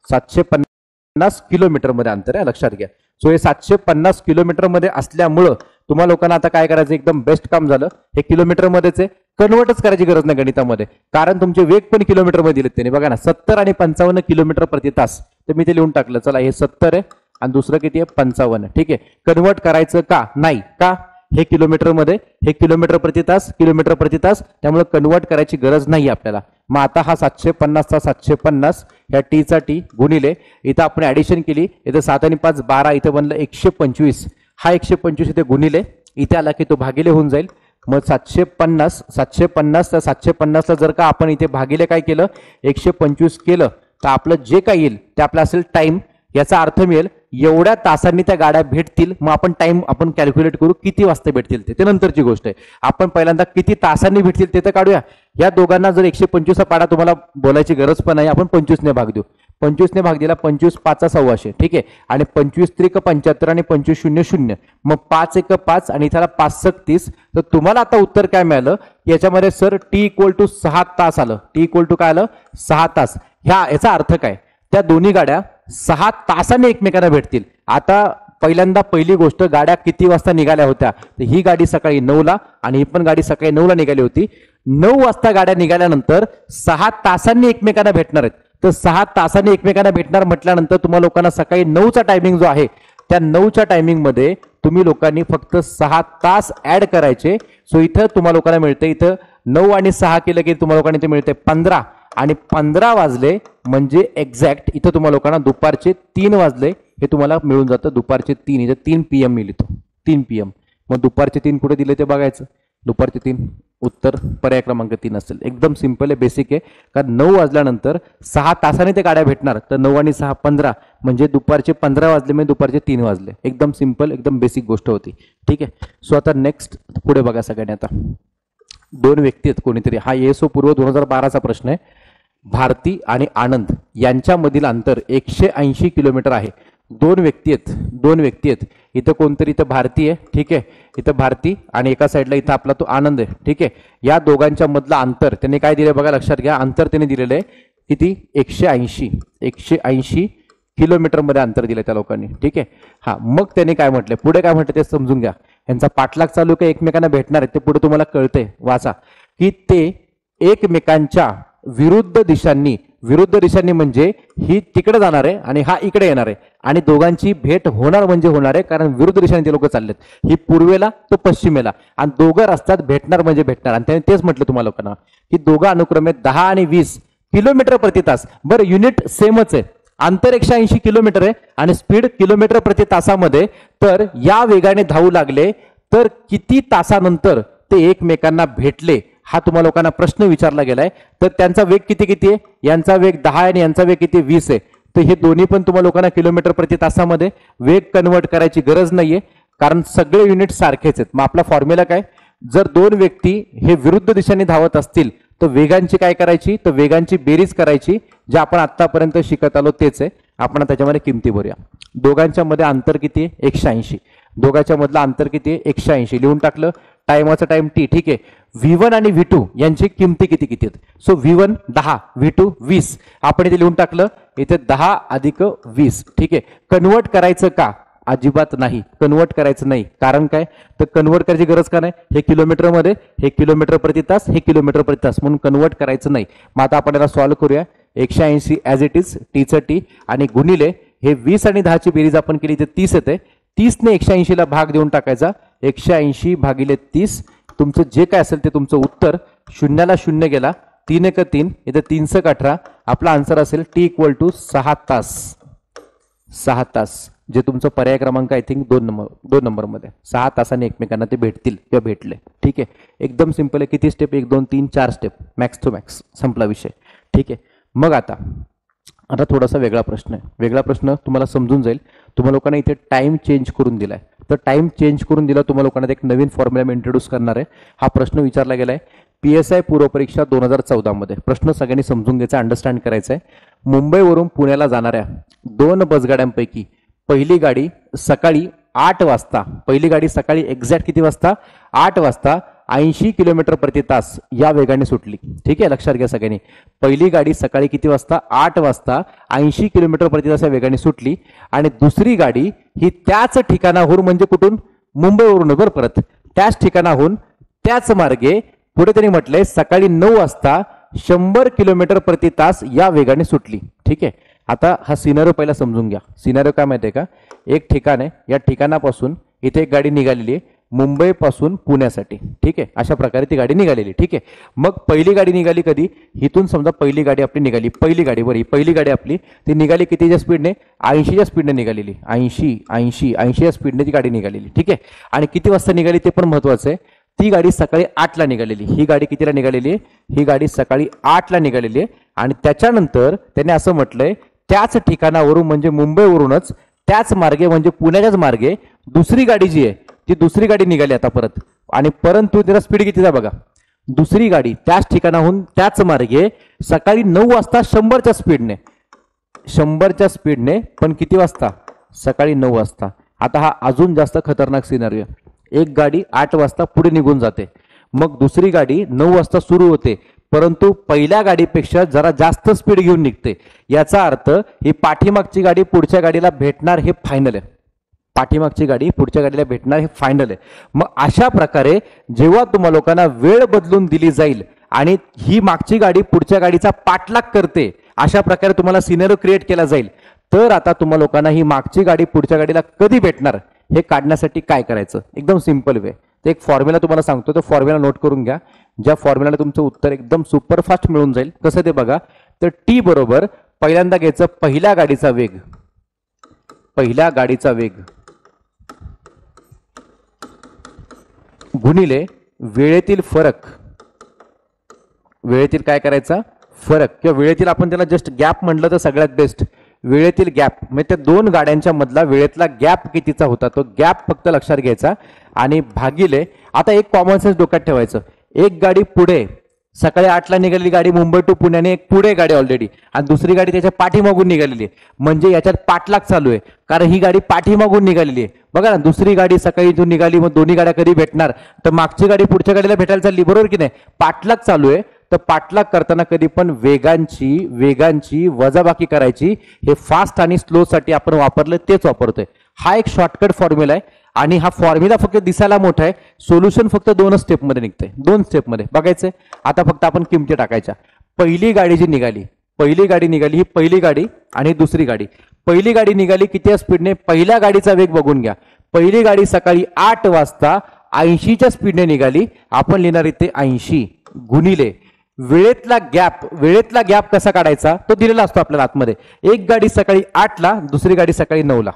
750 किलोमीटर मध्ये अंतर आहे, लक्षात घ्या. सो हे 750 किलोमीटर मध्ये असल्यामुळं तुम्हाला लोकांना आता काय करायचं, एकदम बेस्ट काम झालं, हे किलोमीटर मध्येच आहे, कन्वर्टच करायची गरज नाही गणितामध्ये, कारण तुमचे वेग पण किलोमीटर मध्ये दिलेत त्यांनी. बघा ना, 70 आणि 55 किलोमीटर प्रति तास, तर मी ते लिहून टाकलं. चला, हे 70 आहे आणि दुसरं किती आहे, 55. ठीक आहे, कन्वर्ट करायचं का नाही, का हे किलोमीटर मध्ये, हे किलोमीटर प्रति तास, किलोमीटर प्रति तास, त्यामुळे कन्वर्ट करायची गरज नाही आपल्याला. मग आता हा 750चा 750, ह्या टी चा टी गुणिले, इथं आपण ऍडिशन केली, इथं 7 आणि 5 12, इथं बनलं 125, हा 125 इथे गुणिले, इथे आला की तो भागिले होऊन जाईल. मग 750 तर 750ला जर का आपण इथे भागिले काय केलं, 125 केलं, तर आपलं जे काही येईल ते आपलं असेल टाइम. याचा अर्थ मिळेल एवढ्या तासांनी त्या गाड्या भेटतील, मग आपण टाइम आपण कॅल्क्युलेट करू किती वाजता भेटतील ते नंतरची गोष्ट आहे. आपण पहिल्यांदा किती तासांनी भेटतील ते तर काढूया. या दोघांना जर 125 पाडा तुम्हाला बोलायची गरज पण नाही, आपण 25 ने भाग देऊ. 25 ने भाग दिला 25 5 1,600, ठीक आहे. आणि 25 त्रिक 75 आणि 25 0 0, मग 5 1 5 आणि त्याला 5 6 30. तर तुम्हाला आता उत्तर काय मिळालं याच्यामध्ये सर टी इक्वल टू 6 तास आलं. टी इक्वल टू काय आलं 6 तास. याचा अर्थ काय, त्या दोन्ही गाड्या 6 तासांनी एकमेकांना भेटतील. आता पहिल्यांदा पहिली गोष्ट, गाड्या किती वाजता निघाल्या होत्या, तर ही गाडी सकाळी 9ला आणि ही पण गाडी सकाळी 9ला निघाली होती. 9 वाजता गाड्या निघाल्यानंतर 6 तासांनी एकमेकांना भेटणार आहेत. तर 6 तासांनी एकमेकांना भेटणार म्हटल्यानंतर तुम्हाला लोकांना सकाळी 9चा टायमिंग जो आहे त्या 9च्या टायमिंग मध्ये तुम्ही लोकांनी फक्त 6 तास ऍड करायचे. सो इथं तुम्हाला लोकांना मिळते, इथं 9 आणि 6 केलं की तुम्हाला लोकांना इथे मिळते 15 आणि 15 वाजले म्हणजे एक्झॅक्ट इथं तुम्हाला लोकांना दुपारचे 3 वाजले हे तुम्हाला मिळून जातं. दुपारचे 3, इथं 3 PM मी लिहितो, 3 PM. मग दुपारचे 3 कुठे दिले ते बघायचं. दुपारचे 3 उत्तर पर्याय क्रमांक 3 असेल. एकदम सिंपल आहे, बेसिक आहे. कारण 9 वाजल्यानंतर 6 तासाने ते गाड्या भेटणार, तर 9 आणि 6 15 म्हणजे दुपारचे 15 वाजले म्हणजे दुपारचे 3 वाजले. एकदम सिंपल, एकदम बेसिक गोष्ट होती, ठीक आहे. सो आता नेक्स्ट पुढे बघा सगळ्यांनी. आता 2 व्यक्ती आहेत कोणीतरी, हा ESO पूर्व 2012चा प्रश्न आहे. भारती आणि आनंद यांच्यामधील अंतर 180 किलोमीटर आहे. 2 व्यक्ती आहेत. इथं कोणतरी, इथं भारती आहे, ठीक आहे. इथं भारती आणि एका साईडला इथं आपला तो आनंद आहे, ठीक आहे. या दोघांच्या मधलं अंतर त्यांनी काय दिले बघा, लक्षात घ्या. अंतर त्यांनी दिलेलं आहे किती, 180 किलोमीटर मध्ये अंतर दिलं त्या लोकांनी, ठीक आहे. हा, मग त्यांनी काय म्हटलंय, पुढे काय म्हटलं ते समजून घ्या. यांचा पाठलाग चालू आहे, एकमेकांना भेटणार आहे ते पुढे तुम्हाला कळतंय, वाचा. की ते एकमेकांच्या विरुद्ध दिशांनी म्हणजे ही तिकडे जाणार आहे आणि हा इकडे येणार आहे आणि दोघांची भेट होणार म्हणजे होणार आहे, कारण विरुद्ध दिशेने ते लोक चाललेत. ही पूर्वेला तो पश्चिमेला आणि दोघं रस्त्यात भेटणार म्हणजे भेटणार. आणि त्याने तेच म्हटलं तुम्हाला लोकांना की दोघं अनुक्रमे 10 आणि 20 किलोमीटर प्रति तास. बरं, युनिट सेमच आहे, अंतर 180 किलोमीटर आहे आणि स्पीड किलोमीटर प्रति तासामध्ये. तर या वेगाने धावू लागले तर किती तासानंतर ते एकमेकांना भेटले हा तुम्हाला लोकांना प्रश्न विचारला गेलाय. तर त्यांचा वेग किती आहे, यांचा वेग 10 आणि यांचा वेग किती 20 आहे. तर हे दोन्ही पण तुम्हाला लोकांना किलोमीटर प्रति तासामध्ये वेग कन्वर्ट करायची गरज नाहीये, कारण सगळे युनिट सारखेच आहेत. मग आपला फॉर्म्युला काय, जर 2 व्यक्ती हे विरुद्ध दिशेने धावत असतील तर वेगांची काय करायची, तर वेगांची बेरीज करायची. जे आपण आतापर्यंत शिकत आलो तेच आहे. आपण त्याच्यामध्ये किमती भरूया. दोघांच्या मध्ये अंतर किती आहे, 180. दोघांच्या मधलं अंतर किती आहे, 180 लिहून टाकलं. टाइमाचा टाइम टी, ठीक आहे. V1 आणि V2 यांची किमती किती आहेत. So V1 10, V2 20. आपण इथे लिहून टाकलं, इथे 10 अधिक 20, ठीक आहे. कन्वर्ट करायचं का, अजिबात नाही, कन्वर्ट करायचं नाही. कारण काय, तर कन्वर्ट करायची गरज का नाही, हे किलोमीटर मध्ये, हे किलोमीटर प्रति तास, हे किलोमीटर प्रति तास, म्हणून कन्वर्ट करायचं नाही. मग आता आपण याला सॉल्व्ह करूया. 180 ॲज इट इज, टीचं टी आणि गुणिले हे 20 आणि 10ची बेरीज आपण केली, इथे 30 येते. 30 ने 180 ला भाग देऊन टाकायचा. 180 भागिले 30, तुमचं जे काय असेल ते तुमचं उत्तर. शून्याला 0 गेला, 3 1 3, इथे 3 6 18. आपला आन्सर असेल टी इक्वल टू 6 तास. 6 तास जे तुमचं पर्याय क्रमांक आय थिंक 2 नंबरमध्ये 6 तासांनी एकमेकांना ते भेटतील किंवा भेटले, ठीक आहे. एकदम सिंपल आहे. किती step, 1 2 3 4 step, max to max, संपला विषय, ठीक आहे. मग आता थोडासा वेगळा प्रश्न आहे. वेगळा प्रश्न तुम्हाला समजून जाईल. तुम्हाला लोकांना इथे टाइम चेंज करून दिलाय, तर टाइम चेंज करून दिला तुम्हाला लोकांना एक नवीन फॉर्म्युला मी इंट्रोड्यूस करणार आहे. हा प्रश्न विचारला गेलाय PSI पूर्वपरीक्षा 2014 मध्ये. प्रश्न सगळ्यांनी समजून घ्यायचा, अंडरस्टँड करायचा आहे. मुंबईवरून पुण्याला जाणाऱ्या 2 बसगाड्यांपैकी पहिली गाडी सकाळी 8 वाजता, पहिली गाडी सकाळी एक्झॅक्ट किती वाजता, 8 वाजता 80 किलोमीटर प्रति तास या वेगाने सुटली, ठीक आहे. लक्षात घ्या सगळ्यांनी, पहिली गाडी सकाळी किती वाजता, 8 वाजता 80 किलोमीटर प्रति तास या वेगाने सुटली. आणि दुसरी गाडी ही त्याच ठिकाणाहून, म्हणजे कुठून, मुंबईवरून, बरं, परत त्याच ठिकाणाहून त्याच मार्गे पुढे त्यांनी म्हटलंय सकाळी 9 वाजता 100 किलोमीटर प्रति तास या वेगाने सुटली, ठीक आहे. आता हा सिनारिओ पहिला समजून घ्या. सिनारिओ काय माहिती आहे का, एक ठिकाण आहे, या ठिकाणापासून इथे एक गाडी निघालेली आहे मुंबईपासून पुण्यासाठी, ठीक आहे. अशा प्रकारे ती गाडी निघालेली, ठीक आहे. मग पहिली गाडी निघाली कधी, इथून समजा पहिली गाडी आपली निघाली, पहिली गाडी बरी, पहिली गाडी आपली ती निघाली कितीच्या स्पीडने, 80च्या स्पीडने निघालेली, 80च्या स्पीडने ती गाडी निघालेली, ठीक आहे. आणि किती वाजता निघाली ते पण महत्वाचं आहे. ती गाडी सकाळी 8ला निघालेली. ही गाडी कितीला निघालेली आहे, ही गाडी सकाळी 8ला निघालेली आहे. आणि त्याच्यानंतर त्याने असं म्हटलंय त्याच ठिकाणावरून, म्हणजे मुंबईवरूनच त्याच मार्गे म्हणजे पुण्याच्याच मार्गे दुसरी गाडी जी आहे ती दुसरी गाडी निघाली आता परत, आणि परंतु त्याचा स्पीड कितीचा बघा, दुसरी गाडी त्याच ठिकाणाहून त्याच मार्गे सकाळी 9 वाजता 100च्या स्पीडने, 100च्या स्पीडने, पण किती वाजता, सकाळी 9 वाजता. आता हा अजून जास्त खतरनाक सिनारिओ. एक गाडी 8 वाजता पुढे निघून जाते, मग दुसरी गाडी 9 वाजता सुरू होते, परंतु पहिल्या गाडीपेक्षा जरा जास्त स्पीड घेऊन निघते. याचा अर्थ ही पाठीमागची गाडी पुढच्या गाडीला भेटणार हे फायनल आहे. पाठीमागची गाडी पुढच्या गाडीला भेटणार हे फायनल आहे. मग अशा प्रकारे जेव्हा तुम्हा लोकांना वेळ बदलून दिली जाईल आणि ही मागची गाडी पुढच्या गाडीचा पाठलाग करते, अशा प्रकारे तुम्हाला सिनेरिओ क्रिएट केला जाईल, तर आता तुम्हा लोकांना ही मागची गाडी पुढच्या गाडीला कधी भेटणार हे काढण्यासाठी काय करायचं, एकदम सिंपल वे. ते एक फॉर्म्युला तुम्हाला सांगतो, तो फॉर्म्युला नोट करून घ्या, ज्या फॉर्म्युलाने तुमचं उत्तर एकदम सुपरफास्ट मिळून जाईल. कसं ते बघा, तर टी बरोबर पहिल्यांदा घ्यायचं पहिल्या गाडीचा वेग, पहिल्या गाडीचा वेग गुणिले वेळेतील फरक, वेळेतील काय करायचा फरक, किंवा वेळेतील आपण त्याला जस्ट गॅप म्हटलं तर सगळ्यात बेस्ट. वेळेतील गॅप म्हणजे त्या दोन गाड्यांच्या मधला वेळेतला गॅप कितीचा होता तो गॅप फक्त लक्षात घ्यायचा, आणि भागिले, आता एक कॉमन सेन्स डोक्यात ठेवायचं, एक गाडी पुढे सकाळी 8ला निघालेली गाडी मुंबई टू पुण्याने एक पुढे गाडी ऑलरेडी, आणि दुसरी गाडी त्याच्या पाठीमागून निघालेली आहे, म्हणजे याच्यात पाठलाग चालू आहे, कारण ही गाडी पाठीमागून निघालेली आहे. बघा ना, दुसरी गाडी सकाळी इथून निघाली, मग दोन्ही गाड्या कधी भेटणार, तर मागची गाडी पुढच्या गाडीला भेटायला चालली, बरोबर की नाही, पाठलाग चालू आहे. तर पाठलाग करताना कधी पण वेगांची वजाबाकी करायची, हे फास्ट आणि स्लो साठी आपण वापरलं तेच वापरतोय. हा एक शॉर्टकट फॉर्म्युला आहे, आणि हा फॉर्म्युला फक्त दिसायला मोठा आहे, सोल्युशन फक्त 2 स्टेपमध्ये निघतंय, 2 स्टेपमध्ये बघायचंय. आता फक्त आपण किमती टाकायच्या. पहिली गाडी जी निघाली, पहिली गाडी निघाली, ही पहिली गाडी आणि दुसरी गाडी. पहिली गाडी निघाली किती स्पीडने, पहिल्या गाडीचा वेग बघून घ्या. पहिली गाडी सकाळी 8 वाजता 80च्या स्पीडने निघाली, आपण लिहिणार इथे 80 गुणिले वेळेतला गॅप कसा काढायचा तो दिलेला असतो आपल्याला आतमध्ये. एक गाडी सकाळी 8ला, दुसरी गाडी सकाळी 9ला.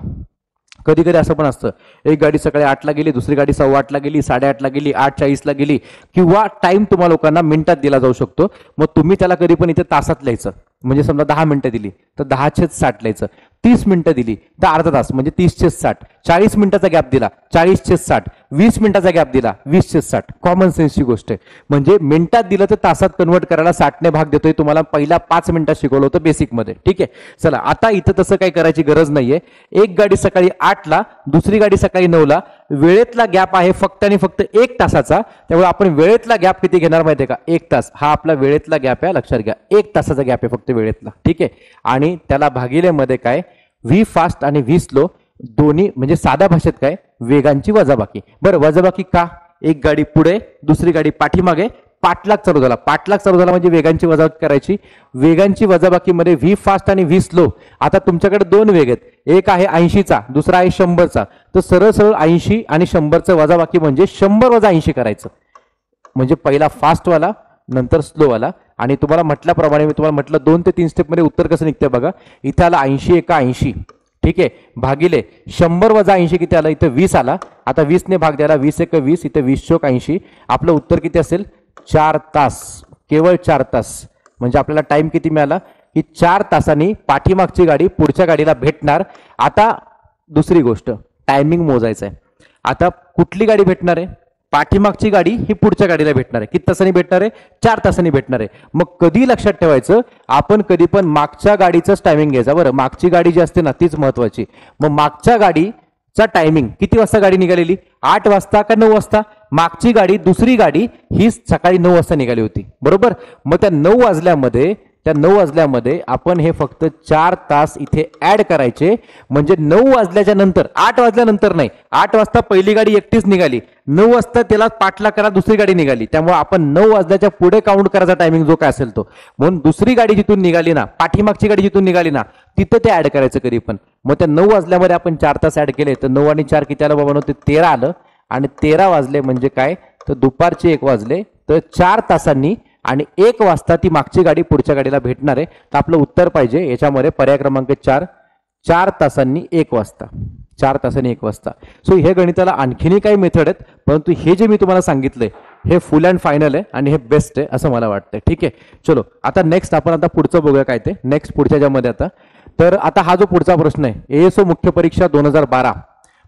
कधी कधी असं पण असतं, एक गाडी सकाळी 8ला गेली, दुसरी गाडी 8:15ला गेली, 8:30ला गेली, 8:40ला गेली, किंवा टाइम तुम्हाला लोकांना मिनिटात दिला जाऊ शकतो. मग तुम्ही त्याला कधी पण इथे तासात लिहायचं, म्हणजे समजा 10 मिनिटं दिली तर 10/60 लिहायचं, 30 मिनिटं दिली तर अर्धा तास म्हणजे 30/60, 40 मिनिटाचा गॅप दिला 40/60, 20 मिनिटाचा गॅप दिला 20/60. कॉमन सेन्सची गोष्ट आहे. म्हणजे मिनिटात दिलं तर तासात कन्वर्ट करायला 60ने भाग देतोय. तुम्हाला पहिला 5 मिनिटात शिकवलं होतं बेसिकमध्ये, ठीक आहे. चला, आता इथं तसं काही करायची गरज नाहीये. एक गाडी सकाळी 8ला, दुसरी गाडी सकाळी 9ला, वेळेतला गॅप आहे फक्त आणि फक्त 1 तासाचा. त्यामुळे आपण वेळेतला गॅप किती घेणार माहितीये का, 1 तास. हा आपला वेळेतला गॅप आहे, लक्षात घ्या, 1 तासाचा गॅप आहे फक्त वेळेतला, ठीक आहे. आणि त्याला भागिले मध्ये काय, व्ही फास्ट आणि व्ही स्लो दोन्ही, म्हणजे साध्या भाषेत काय, वेगांची वजाबाकी. बरं, वजाबाकी का, एक गाडी पुढे दुसरी गाडी पाठीमागे, पाठलाग चालू झाला. पाठलाग चालू झाला म्हणजे वेगांची वजाबाकी करायची. वेगांची वजाबाकीमध्ये व्ही फास्ट आणि व्ही स्लो. आता तुमच्याकडे 2 वेग आहेत, एक आहे 80चा, दुसरा आहे 100चा. तर सरळ सरळ 80 आणि 100चं वजाबाकी म्हणजे 100 वजा 80 करायचं, म्हणजे पहिला फास्टवाला नंतर स्लोवाला. आणि तुम्हाला म्हटल्याप्रमाणे मी तुम्हाला म्हटलं 2 ते 3 स्टेपमध्ये उत्तर कसं निघतंय बघा. इथं आला 80 एका 80, ठीक आहे, भागिले 100 वजा 80 किती आलं, इथं 20 आला. आता 20 ने भाग द्यायला, 20 एक 20, इथे 20 चोक 80. आपलं उत्तर किती असेल, 4 तास, केवळ 4 तास. म्हणजे आपल्याला टाइम किती मिळाला की 4 तासांनी पाठीमागची गाडी पुढच्या गाडीला भेटणार. आता दुसरी गोष्ट, टायमिंग मोजायचं आहे. आता कुठली गाडी भेटणार आहे, पाठीमागची गाडी ही पुढच्या गाडीला भेटणार आहे. किती तासांनी भेटणार आहे, 4 तासांनी भेटणार आहे. मग कधी लक्षात ठेवायचं, आपण कधी पण मागच्या गाडीचंच टायमिंग घ्यायचं. बरं, मागची गाडी जी असते ना तीच महत्वाची. मग मागच्या गाडीचा टायमिंग किती वाजता गाडी निघालेली, 8 वाजता का 9 वाजता. मागची गाडी, दुसरी गाडी ही सकाळी 9 वाजता निघाली होती, बरोबर. मग त्या 9 वाजल्यामध्ये आपण हे फक्त 4 तास इथे ऍड करायचे. म्हणजे 9 वाजल्याच्या नंतर, 8 वाजल्यानंतर नाही, 8 वाजता पहिली गाडी एकटीच निघाली, 9 वाजता त्याला पाठला करा दुसरी गाडी निघाली. त्यामुळे आपण 9 वाजल्याच्या पुढे काउंट करायचा टायमिंग जो काय असेल तो. म्हणून दुसरी गाडी जिथून निघाली ना, पाठीमागची गाडी जिथून निघाली ना, तिथं ते ऍड करायचं कधी पण. मग त्या 9 वाजल्यामध्ये आपण 4 तास ऍड केले, तर 9 आणि 4 किती आलं बाबा, ते 13 आलं. आणि 13 वाजले म्हणजे काय, तर दुपारचे 1 वाजले. तर 4 तासांनी आणि 1 वाजता ती मागची गाडी पुढच्या गाडीला भेटणार आहे. तर आपलं उत्तर पाहिजे याच्यामध्ये पर्याय क्रमांक 4, 4 तासांनी 1 वाजता, 4 तासांनी 1 वाजता. सो हे गणिताला आणखीनही काही मेथड आहेत, परंतु हे जे मी तुम्हाला सांगितलंय हे फुल अँड फायनल आहे आणि हे बेस्ट आहे असं मला वाटतंय, ठीक आहे. चलो, आता नेक्स्ट आपण आता पुढचं बघूया काय ते. नेक्स्ट पुढच्या ज्यामध्ये आता तर आता हा जो पुढचा प्रश्न आहे ASO मुख्य परीक्षा 2012,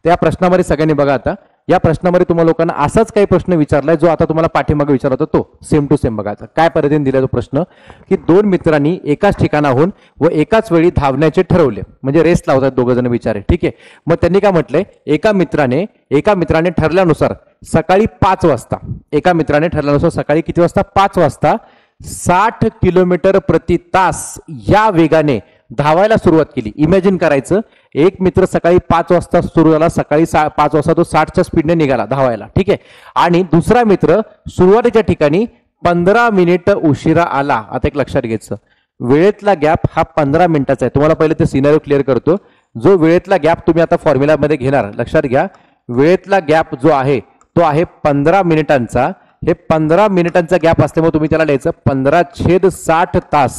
तर या प्रश्नामध्ये सगळ्यांनी बघा, आता या प्रश्नामध्ये तुम्हाला लोकांना असाच काही प्रश्न विचारलाय जो आता तुम्हाला पाठीमागे विचारला होता, तो सेम टू सेम बघा. आता काय पद्धतीने दिला तो प्रश्न की दोन मित्रांनी एकाच ठिकाणाहून व एकाच वेळी धावण्याचे ठरवले, म्हणजे रेस लावतात दोघ जण विचारे. ठीक आहे, मग त्यांनी काय म्हटलंय, एका मित्राने ठरल्यानुसार सकाळी 5 वाजता, एका मित्राने ठरल्यानुसार सकाळी किती वाजता, 5 वाजता 60 किलोमीटर प्रति तास या वेगाने धावायला सुरुवात केली. इमॅजिन करायचं, एक मित्र सकाळी 5 वाजता सुरू झाला, सकाळी 5 वाजता तो 60च्या स्पीडने निघाला धावायला. ठीक आहे, आणि दुसरा मित्र सुरुवातीच्या ठिकाणी 15 मिनिट उशिरा आला. आता एक लक्षात घ्यायचं, वेळेतला गॅप हा 15 मिनिटाचा आहे. तुम्हाला पहिले ते सिनारिओ क्लिअर करतो. जो वेळेतला गॅप तुम्ही आता फॉर्म्युलामध्ये घेणार, लक्षात घ्या, वेळेतला गॅप जो आहे तो आहे 15 मिनिटांचा. हे 15 मिनिटांचा गॅप असल्यामुळे तुम्ही त्याला लिहायचं 15/60 तास.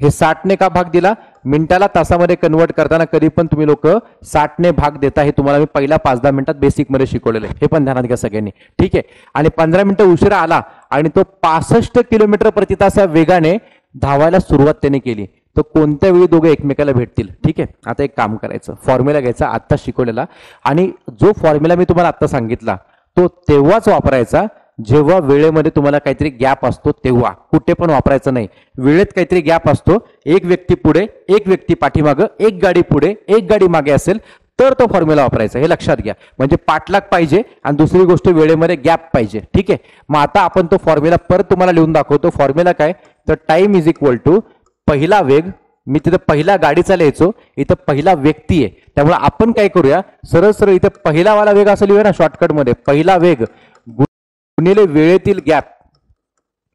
हे 60ने का भाग दिला, मिनिटाला तासामध्ये कन्वर्ट करताना कधी पण तुम्ही लोक 60ने भाग देता. हे तुम्हाला मी पहिल्या 5-10 मिनिटात बेसिक मध्ये शिकवलेलं आहे, हे पण ध्यानात घ्या सगळ्यांनी. ठीक आहे, आणि 15 मिनिटं उशिरा आला आणि तो 65 किलोमीटर प्रति तास या वेगाने धावायला सुरुवात त्याने केली. तर कोणत्या वेळी दोघे एकमेकाला भेटतील. ठीक आहे, आता एक काम करायचं, फॉर्म्युला घ्यायचा आत्ता शिकवलेला, आणि जो फॉर्म्युला मी तुम्हाला आत्ता सांगितला तो तेव्हाच वापरायचा जेव्हा वेळेमध्ये तुम्हाला काहीतरी गॅप असतो, तेव्हा कुठे पण वापरायचं नाही. वेळेत काहीतरी गॅप असतो, एक व्यक्ती पुढे एक व्यक्ती पाठीमागं, एक गाडी पुढे एक गाडी मागे असेल तर तो फॉर्म्युला वापरायचा, हे लक्षात घ्या. म्हणजे पाठलाग पाहिजे आणि दुसरी गोष्ट वेळेमध्ये गॅप पाहिजे. ठीक आहे, मग आता आपण तो फॉर्म्युला परत तुम्हाला लिहून दाखवतो. फॉर्म्युला काय, तर टाइम इज इक्वल टू पहिला वेग, मी तिथं पहिला गाडीचा लिहायचो, इथं पहिला व्यक्ती आहे, त्यामुळे आपण काय करूया, सरळ सरळ इथं पहिला वाला वेग असं लिहूया ना शॉर्टकटमध्ये, पहिला वेग गुणिले वेळेतील गॅप,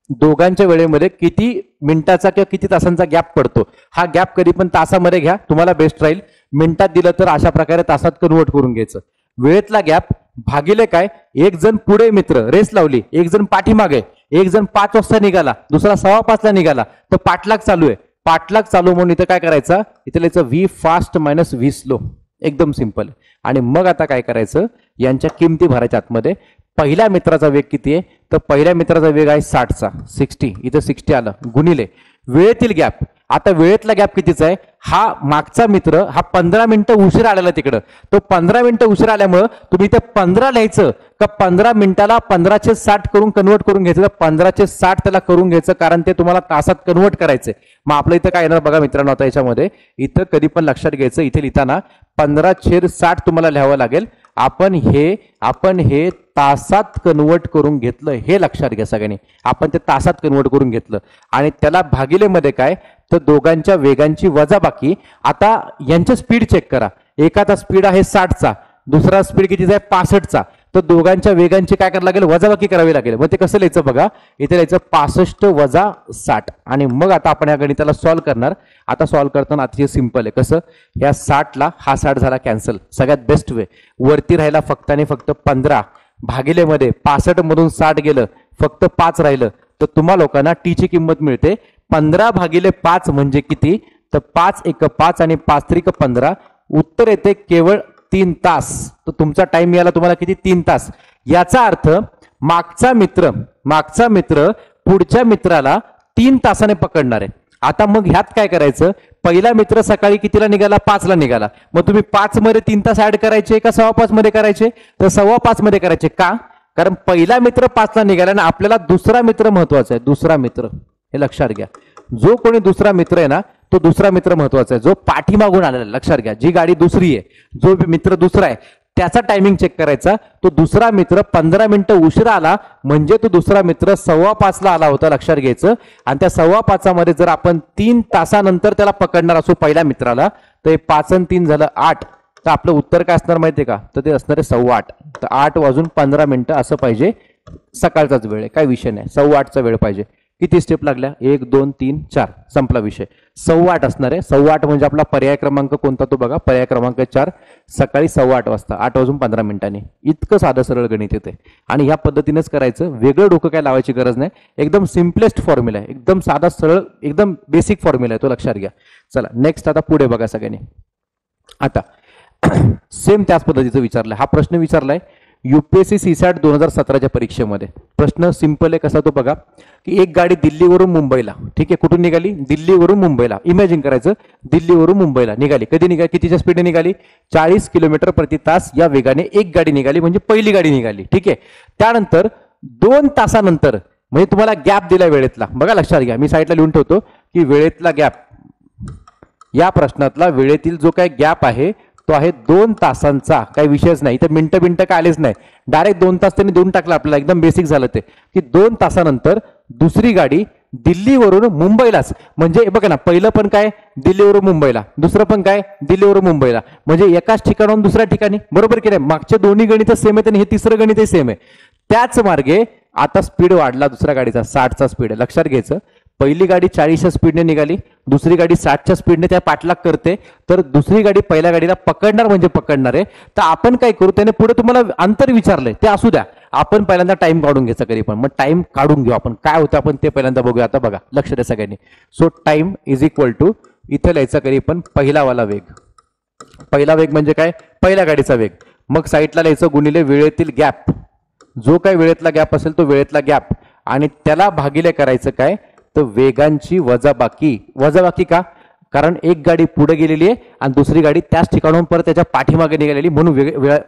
दोघांच्या वेळेमध्ये किती मिनिटाचा किंवा किती तासांचा गॅप पडतो. हा गॅप कधी पण तासामध्ये घ्या, तुम्हाला बेस्ट राहील. मिनिटात दिलं तर अशा प्रकारे तासात कन्वर्ट करून घ्यायचं. वेळेतला गॅप भागिले काय, एक जण पुढे मित्र रेस लावली, एक जण पाठीमागे, एक जण 5 वाजता निघाला, दुसरा 5:15 निघाला, तर पाठलाग चालू आहे. पाठलाग चालू म्हणून इथं काय करायचं, इथं लिहायचं V fast minus V slow, एकदम सिंपल. आणि मग आता काय करायचं, यांच्या किमती भरायच्या आतमध्ये. पहिल्या मित्राचा वेग किती आहे, तर पहिल्या मित्राचा वेग आहे 60चा, 60 इथं 60 आलं, गुणिले वेळेतील गॅप. आता वेळेतला गॅप कितीचा आहे, हा मागचा मित्र हा 15 मिनिटं उशिरा आलेला तिकडं, तो 15 मिनिटं उशिरा आल्यामुळं तुम्ही इथं 15 लिहायचं का 15 मिनिटाला 15/60 करून कन्वर्ट करून घ्यायचं, 15/60 त्याला करून घ्यायचं, कारण ते तुम्हाला तासात कन्वर्ट करायचे. मग आपलं इथं काय येणार बघा मित्रांनो, आता याच्यामध्ये इथं कधी पण लक्षात घ्यायचं, इथे लिहिताना 15/60 तुम्हाला लिहावं लागेल. आपण हे तासात कन्वर्ट करून घेतलं, हे लक्षात घ्या सगळ्यांनी. आपण ते तासात कन्वर्ट करून घेतलं आणि त्याला भागिलेमध्ये काय, तर दोघांच्या वेगांची वजाबाकी. आता यांचं स्पीड चेक करा, एकाचा स्पीड आहे 60चा, दुसरा स्पीड कितीचा आहे 65चा, तर दोघांच्या वेगांची काय करावं लागेल, वजाबाकी करावी लागेल. मग ते कसं लिहायचं बघा, इथे लिहायचं 65 - 60. आणि मग आता आपण या गणिताला सॉल्व्ह करणार. आता सॉल्व्ह करताना अतिशय सिंपल आहे, कसं, या 60ला हा 60 झाला कॅन्सल, सगळ्यात बेस्ट वे. वरती राहिला फक्त आणि फक्त 15, भागिलेमध्ये 65 मधून 60 गेलं, फक्त 5 राहिलं, तर तुम्हा लोकांना टी ची किंमत मिळते 15/5 म्हणजे किती, तर 5 × 5 आणि 5 × 15. उत्तर येते केवळ 3 तास. तर तुमचा टाइम याला तुम्हाला किती, 3 तास. याचा अर्थ मागचा मित्र पुढच्या मित्राला 3 तासाने पकडणार आहे. आता मग ह्यात काय करायचं, पहिला मित्र सकाळी कितीला निघाला, 5ला निघाला, मग तुम्ही 5 मध्ये 3 तास ऍड करायचे का 5:15 मध्ये करायचे, तर 5:15 मध्ये करायचे. का, कारण पहिला मित्र 5ला निघाला आणि आपल्याला दुसरा मित्र महत्वाचा आहे. दुसरा मित्र, हे लक्षात घ्या, जो कोणी दुसरा मित्र आहे ना, तो दुसरा मित्र महत्वाचा आहे, जो पाठीमागून आलेला. लक्षात घ्या, जी गाडी दुसरी आहे, जो मित्र दुसरा आहे त्याचा टायमिंग चेक करायचा. तो दुसरा मित्र 15 मिनिटं उशिरा आला म्हणजे तो दुसरा मित्र 5:15ला आला होता, लक्षात घ्यायचं. आणि त्या 5:15 मध्ये जर आपण 3 तासानंतर त्याला पकडणार असो पहिल्या मित्राला, तर 5 आणि 3 झालं 8. तर आपलं उत्तर काय असणार माहितीये का, तर ते असणार आहे 8:15. तर 8:15 असं पाहिजे, सकाळचाच वेळ आहे, काय विषय नाही, 8:15चा वेळ पाहिजे. किती स्टेप लागल्या, 1 2 3 4, संपला विषय. 8:15 असणार आहे. 8:15 म्हणजे आपला पर्याय क्रमांक कोणता, तो बघा, पर्याय क्रमांक 4, सकाळी 8:15 वाजता, 8:15. इतकं साधं सरळ गणित येते आणि ह्या पद्धतीनेच करायचं, वेगळं डोकं काय लावायची गरज नाही. एकदम सिम्पलेस्ट फॉर्म्युला आहे, एकदम साधा सरळ, एकदम बेसिक फॉर्म्युला आहे, तो लक्षात घ्या. चला नेक्स्ट, आता पुढे बघा सगळ्यांनी. आता सेम त्याच पद्धतीचं विचारलंय, हा प्रश्न विचारलाय, UPSC CSAT 2017च्या परीक्षेमध्ये प्रश्न सिंपल आहे. कसा तो बघा की एक गाडी दिल्लीवरून मुंबईला, ठीक आहे, कुठून निघाली? दिल्लीवरून मुंबईला. इमॅजिन करायचं, दिल्लीवरून मुंबईला निघाली. कधी निघाली? कितीच्या स्पीडने निघाली? 40 किलोमीटर प्रति तास या वेगाने एक गाडी निघाली, म्हणजे पहिली गाडी निघाली. ठीक आहे. त्यानंतर 2 तासानंतर, म्हणजे तुम्हाला गॅप दिला वेळेतला, बघा लक्षात घ्या, मी साईडला लिहून ठेवतो की वेळेतला गॅप, या प्रश्नातला वेळेतील जो काही गॅप आहे तो आहे 2 तासांचा. काही विषयच नाही, तर मिनिटं काय आलेच नाही, डायरेक्ट 2 तास त्यांनी देऊन टाकला आपल्याला. एकदम बेसिक झालं ते की 2 तासानंतर दुसरी गाडी दिल्लीवरून मुंबईलाच, म्हणजे बघा ना, पहिलं पण काय दिल्लीवरून मुंबईला, दुसरं पण काय दिल्लीवरून मुंबईला, म्हणजे एकाच ठिकाणाहून दुसऱ्या ठिकाणी. बरोबर की नाही? मागचे दोन्ही गणित सेम आहेत आणि हे तिसरं गणितही सेम आहे. त्याच मार्गे आता स्पीड वाढला दुसऱ्या गाडीचा, 60चा स्पीड आहे. लक्षात घ्यायचं, पहिली गाडी 40च्या स्पीडने निघाली, दुसरी गाडी 60च्या स्पीडने त्या पाठलाग करते, तर दुसरी गाडी पहिल्या गाडीला पकडणार, म्हणजे पकडणार आहे. तर आपण काय करू, त्याने पुढे तुम्हाला अंतर विचारलंय ते असू द्या, आपण पहिल्यांदा टाइम काढून घ्यायचा कधी पण. मग टाइम काढून घेऊ आपण, काय होतं आपण ते पहिल्यांदा बघूया. आता बघा, लक्ष द्या सगळ्यांनी. So time is equal to, इथं लिहायचा कधी पण पहिला वाला वेग. पहिला वेग म्हणजे काय? पहिल्या गाडीचा वेग. मग साईडला लिहायचं गुणिले वेळेतील गॅप, जो काय वेळेतला गॅप असेल तो वेळेतला गॅप, आणि त्याला भागिले करायचं काय, तर वेगांची वजाबाकी. वजाबाकी का? कारण एक गाडी पुढे गेलेली आहे आणि दुसरी गाडी त्याच ठिकाणाहून परत त्याच्या पाठीमागे निघालेली, म्हणून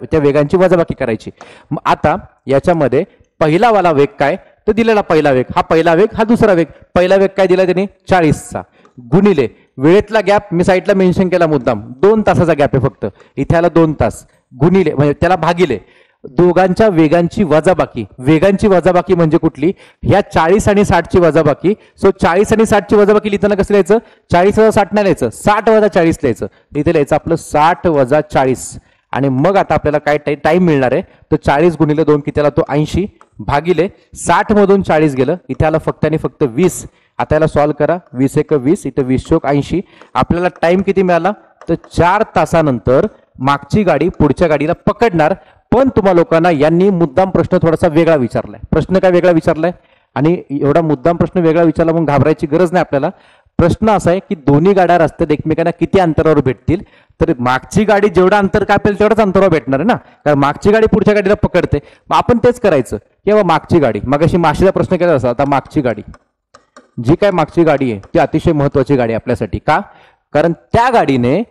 त्या वेगांची वजाबाकी करायची. मग आता याच्यामध्ये पहिला वाला वेग काय, तर दिलेला पहिला वेग, हा पहिला वेग, हा दुसरा वेग. पहिला वेग काय दिला त्याने? 40चा, गुणिले वेळेतला गॅप, मी साईडला मेन्शन केला मुद्दाम, 2 तासाचा गॅप आहे फक्त, इथे आला 2 तास, गुणिले म्हणजे त्याला भागिले दोघांच्या वेगांची वजाबाकी. वेगांची वजाबाकी म्हणजे कुठली? ह्या 40 आणि 60ची वजाबाकी. सो 40 आणि 60ची वजाबाकी लिहिताना कसं लिहायचं? 40 वजा 60 नाही लिहायचं, 60 वजा 40 लिहायचं. इथे लिहायचं आपलं 60 वजा 40. आणि मग आता आपल्याला काय टाइम मिळणार आहे, तर 40 गुणिले 2 किती आला? तो 80, भागिले 60 मधून 40 गेलं, इथे आला फक्त आणि फक्त 20. आता याला सॉल्व्ह करा, 20 एक 20, इथं 20 चोक 80. आपल्याला टाइम किती मिळाला? तर 4 तासानंतर मागची गाडी पुढच्या गाडीला पकडणार. पण तुम्हा लोकांना यांनी मुद्दाम प्रश्न थोडासा वेगळा विचारलाय. प्रश्न काय वेगळा विचारलाय, आणि एवढा मुद्दाम प्रश्न वेगळा विचारला म्हणून घाबरायची गरज नाही आपल्याला. प्रश्न असा आहे की दोन्ही गाड्या रस्त्यात एकमेकांना किती अंतरावर भेटतील, तर मागची गाडी जेवढं अंतर कापेल तेवढंच अंतरावर भेटणार आहे ना, कारण मागची गाडी पुढच्या गाडीला पकडते. मग आपण तेच करायचं किंवा मागची गाडी, मग अशी माशीचा प्रश्न केला असा, आता मागची गाडी, जी काय मागची गाडी आहे ती अतिशय महत्वाची गाडी आपल्यासाठी. का? कारण त्या गाडीने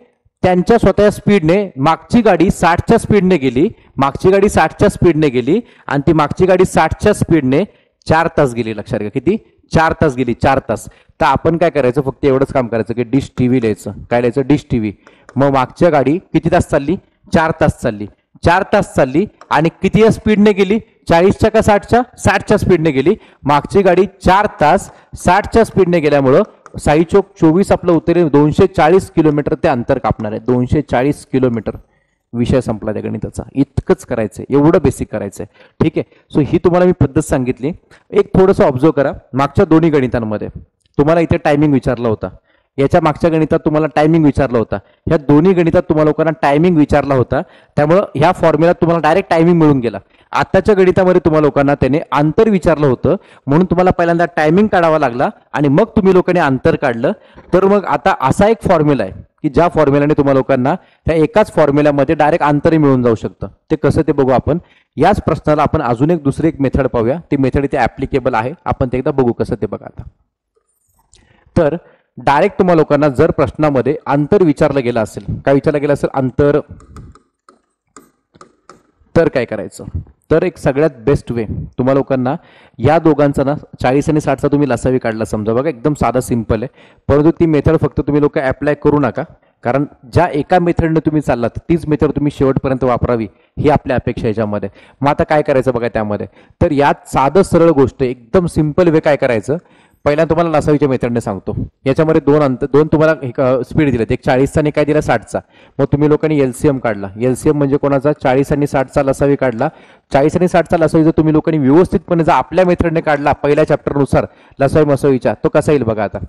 त्यांच्या स्वतः स्पीडने, मागची गाडी 60च्या स्पीडने गेली, मागची गाडी 60च्या स्पीडने गेली, आणि ती मागची गाडी 60च्या स्पीडने 4 तास गेली. लक्षात घ्या, किती? 4 तास गेली, 4 तास. तर आपण काय करायचं, फक्त एवढंच काम करायचं की डिश टीव्ही लिहायचं. काय लिहायचं? Dish TV. मग मागच्या गाडी किती तास चालली? 4 तास चालली. 4 तास चालली आणि किती स्पीडने गेली? 40च्या का 60च्या? 60च्या स्पीडने गेली. मागची गाडी 4 तास 60च्या स्पीडने गेल्यामुळं 6 चोक 24 आपलं उत्तर 240 किलोमीटर ते अंतर कापणार आहे. 240 किलोमीटर. विषय संपला त्या गणिताचा. इतकंच करायचंय, एवढं बेसिक करायचंय. ठीक आहे. सो ही तुम्हाला मी पद्धत सांगितली. एक थोडंसं ऑब्झर्व करा, मागच्या दोन्ही गणितांमध्ये तुम्हाला इथे टायमिंग विचारला होता, याच्या मागच्या गणितात तुम्हाला टायमिंग विचारला होता, ह्या दोन्ही गणितात तुम्हाला लोकांना टायमिंग विचारला होता. त्यामुळं ह्या फॉर्म्युल्यात तुम्हाला डायरेक्ट टायमिंग मिळून गेला. आताच्या गणितामध्ये तुम्हाला लोकांना त्याने अंतर विचारलं होतं, म्हणून तुम्हाला पहिल्यांदा टायमिंग काढावा लागला आणि मग तुम्ही लोकांनी अंतर काढलं. तर मग आता असा एक फॉर्म्युला आहे की ज्या फॉर्म्युल्याने तुम्हाला लोकांना त्या एकाच फॉर्म्युल्यामध्ये डायरेक्ट अंतरही मिळून जाऊ शकतं. ते कसं ते बघू आपण. याच प्रश्नाला आपण अजून एक दुसरी एक मेथड पाहूया. ती मेथड इथे ऍप्लिकेबल आहे, आपण ते एकदा बघू कसं ते बघा. आता तर डायरेक्ट तुम्हाला लोकांना जर प्रश्नामध्ये अंतर विचारलं गेलं असेल, काय विचारलं गेलं असेल? अंतर. तर काय करायचं, तर एक सगळ्यात बेस्ट वे तुम्हाला लोकांना या दोघांचा ना 40 आणि 60चा तुम्ही लसावी काढला समजा, बघा एकदम साधा सिंपल आहे. परंतु ती मेथड फक्त तुम्ही लोक अप्लाय करू नका, कारण ज्या एका मेथडने तुम्ही चाललात तीच मेथड तुम्ही शेवटपर्यंत वापरावी ही आपल्या अपेक्षा याच्यामध्ये. मग आता काय करायचं बघा त्यामध्ये, तर यात साधं सरळ गोष्ट एकदम सिंपल वे काय करायचं. पहिला तुम्हाला लसावीच्या मेथडने सांगतो. याच्यामध्ये दोन तुम्हाला स्पीड दिलेत, एक 40चा आणि काय दिला 60चा. मग तुम्ही लोकांनी एलसीएम काढला. एलसीएम म्हणजे कोणाचा? 40 आणि 60चा लसावी काढला. 40 आणि 60चा लसावी जर तुम्ही लोकांनी व्यवस्थितपणे जर आपल्या मेथडने काढला पहिल्या चॅप्टरनुसार लसावी मसावीच्या, तो कसा येईल बघा. आता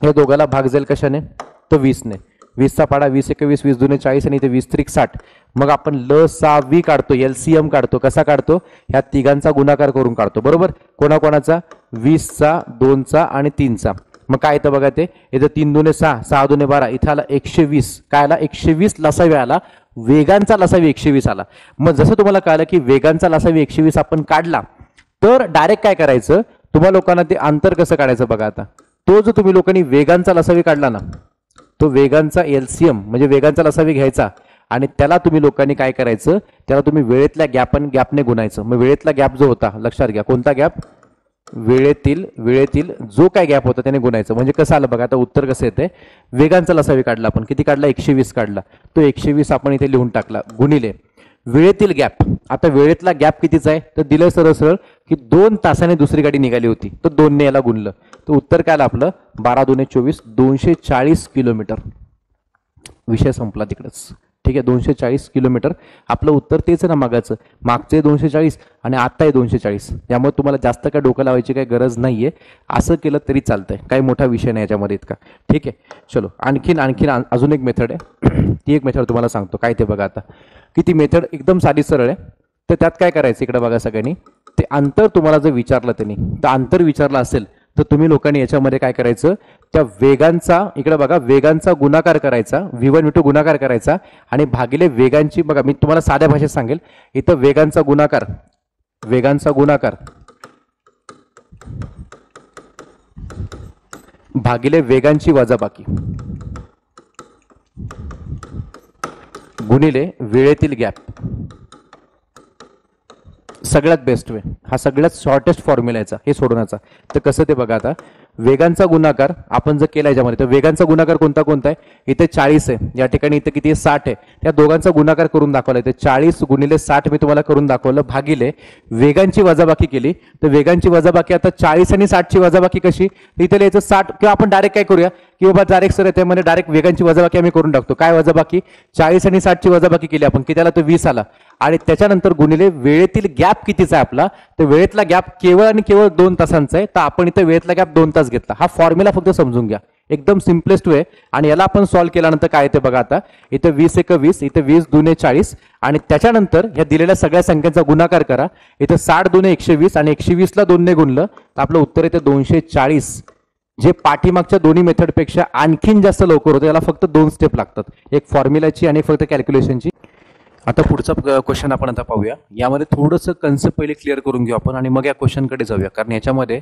या दोघाला भाग जाईल कशाने? तो 20ने. 20चा पाडा 20 × 20 20 × 2 = 40 आणि इथे 20 × 3 = 60. मग आपण लसावी काढतो, एलसीएम काढतो. कसा काढतो? ह्या तिघांचा गुणाकार करून काढतो. बरोबर. कोणाकोणाचा? 20चा, 2चा आणि 3चा. मग काय येतं बघा, ते इथं 3 × 2 = 6, 6 × 2 = 12, इथं आला 120. काय आला? 120 लसावी आला. वेगांचा लसावी 120 आला. मग जसं तुम्हाला कळलं की वेगांचा लसावी 120 आपण काढला तर डायरेक्ट काय करायचं, तुम्हा लोकांना ते अंतर कसं काढायचं बघा. आता तो जो तुम्ही लोकांनी वेगांचा लसावी काढला ना, तो वेगांचा एलसीएम म्हणजे वेगांचा लसावी घ्यायचा आणि त्याला तुम्ही लोकांनी काय करायचं, त्याला तुम्ही वेळेतल्या गॅपने गुणायचं. मग वेळेतला गॅप जो होता लक्षात घ्या, कोणता गॅप, वेळेतील जो काय गॅप होता त्याने गुणायचं. म्हणजे कसं आलं बघा, आता उत्तर कसं येते, वेगांचा लसावी काढला आपण, किती काढला 120 काढला, तो 120 आपण इथे लिहून टाकला गुणिले वेळेतील गॅप. आता वेळेतला गॅप कितीचा आहे तर दिलं सरळ सरळ की 2 तासाने दुसरी गाडी निघाली होती, तर 2 ने याला गुणलं, तर उत्तर काय आलं आपलं 12 2 24 240 किलोमीटर. विषय संपला तिकडच. ठीक आहे, 240 किलोमीटर आपलं उत्तर तेच ना मागाचं, मागचे 240 आणि आता आहे 240. त्यामुळे तुम्हाला जास्त काय डोकं लावायची काही गरज नाहीये, असं केलं तरी चालतंय, काही मोठा विषय नाही याच्यामध्ये इतका. ठीक आहे, चलो आणखीन अजून एक मेथड आहे, ती एक मेथड तुम्हाला सांगतो काय ते बघा. आता की ती मेथड एकदम साधी सरळ आहे. तर त्यात काय करायचं इकडे बघा सगळ्यांनी, ते अंतर तुम्हाला जर विचारलं त्यांनी, तर अंतर विचारलं असेल तर तुम्ही लोकांनी याच्यामध्ये काय करायचं, त्या वेगांचा इकडे बघा वेगांचा गुणाकार करायचा, V1 V2 गुणाकार करायचा आणि भागिले वेगांची, बघा मी तुम्हाला साध्या भाषेत सांगेल, इथं वेगांचा गुणाकार भागिले वेगांची वजाबाकी गुणिले वेळेतील गॅप. सगळ्यात बेस्ट वे, हा सगळ्यात शॉर्टेस्ट फॉर्म्युला याचा, हे सोडवण्याचा. तर कसं ते बघा, आता वेगांचा गुणाकार आपण जर केला याच्यामध्ये, तर वेगांचा गुणाकार कोणता आहे, इथे 40 आहे, या ठिकाणी इथे किती आहे 60 आहे, त्या दोघांचा गुणाकार करून दाखवला. इथे 40 गुणिले 60 मी तुम्हाला करून दाखवलं, भागिले वेगांची वजाबाकी केली. तर वेगांची वजाबाकी आता 40 आणि 60 ची वजाबाकी कशी, इथे लिहायचं 60, किंवा आपण डायरेक्ट काय करूया की बाबा डायरेक्ट सर त्यामध्ये डायरेक्ट वेगांची वजाबाकी आम्ही करून टाकतो. काय वजाबाकी, 40 आणि 60 ची वजाबाकी केली आपण, की त्याला तो 20 आला, आणि त्याच्यानंतर गुणिले वेळेतील गॅप कितीचा आहे आपला, तर वेळेतला गॅप केवळ आणि केवळ 2 तासांचा आहे, तर आपण इथे वेळेतला गॅप 2 तास घेतला. हा फॉर्म्युला फक्त समजून घ्या, एकदम सिम्पलेस्ट वे. आणि याला आपण सॉल्व्ह केल्यानंतर काय येते बघा, आता इथे 20 1 20, इथे 20 2 40, आणि त्याच्यानंतर ह्या दिलेल्या सगळ्या संख्यांचा गुणाकार करा. इथे 60 2 120 आणि 120 ला 2 ने गुणलं तर आपलं उत्तर येते 240, जे पाठीमागच्या दोन्ही मेथडपेक्षा आणखीन जास्त लवकर होतं. याला फक्त 2 स्टेप लागतात, एक फॉर्म्युलाची आणि फक्त कॅल्क्युलेशनची. आता पुढचा क्वेश्चन आपण आता पाहूया. यामध्ये थोडंसं कन्सेप्ट पहिले क्लिअर करून घेऊ आपण आणि मग या क्वेश्चनकडे जाऊया, कारण याच्यामध्ये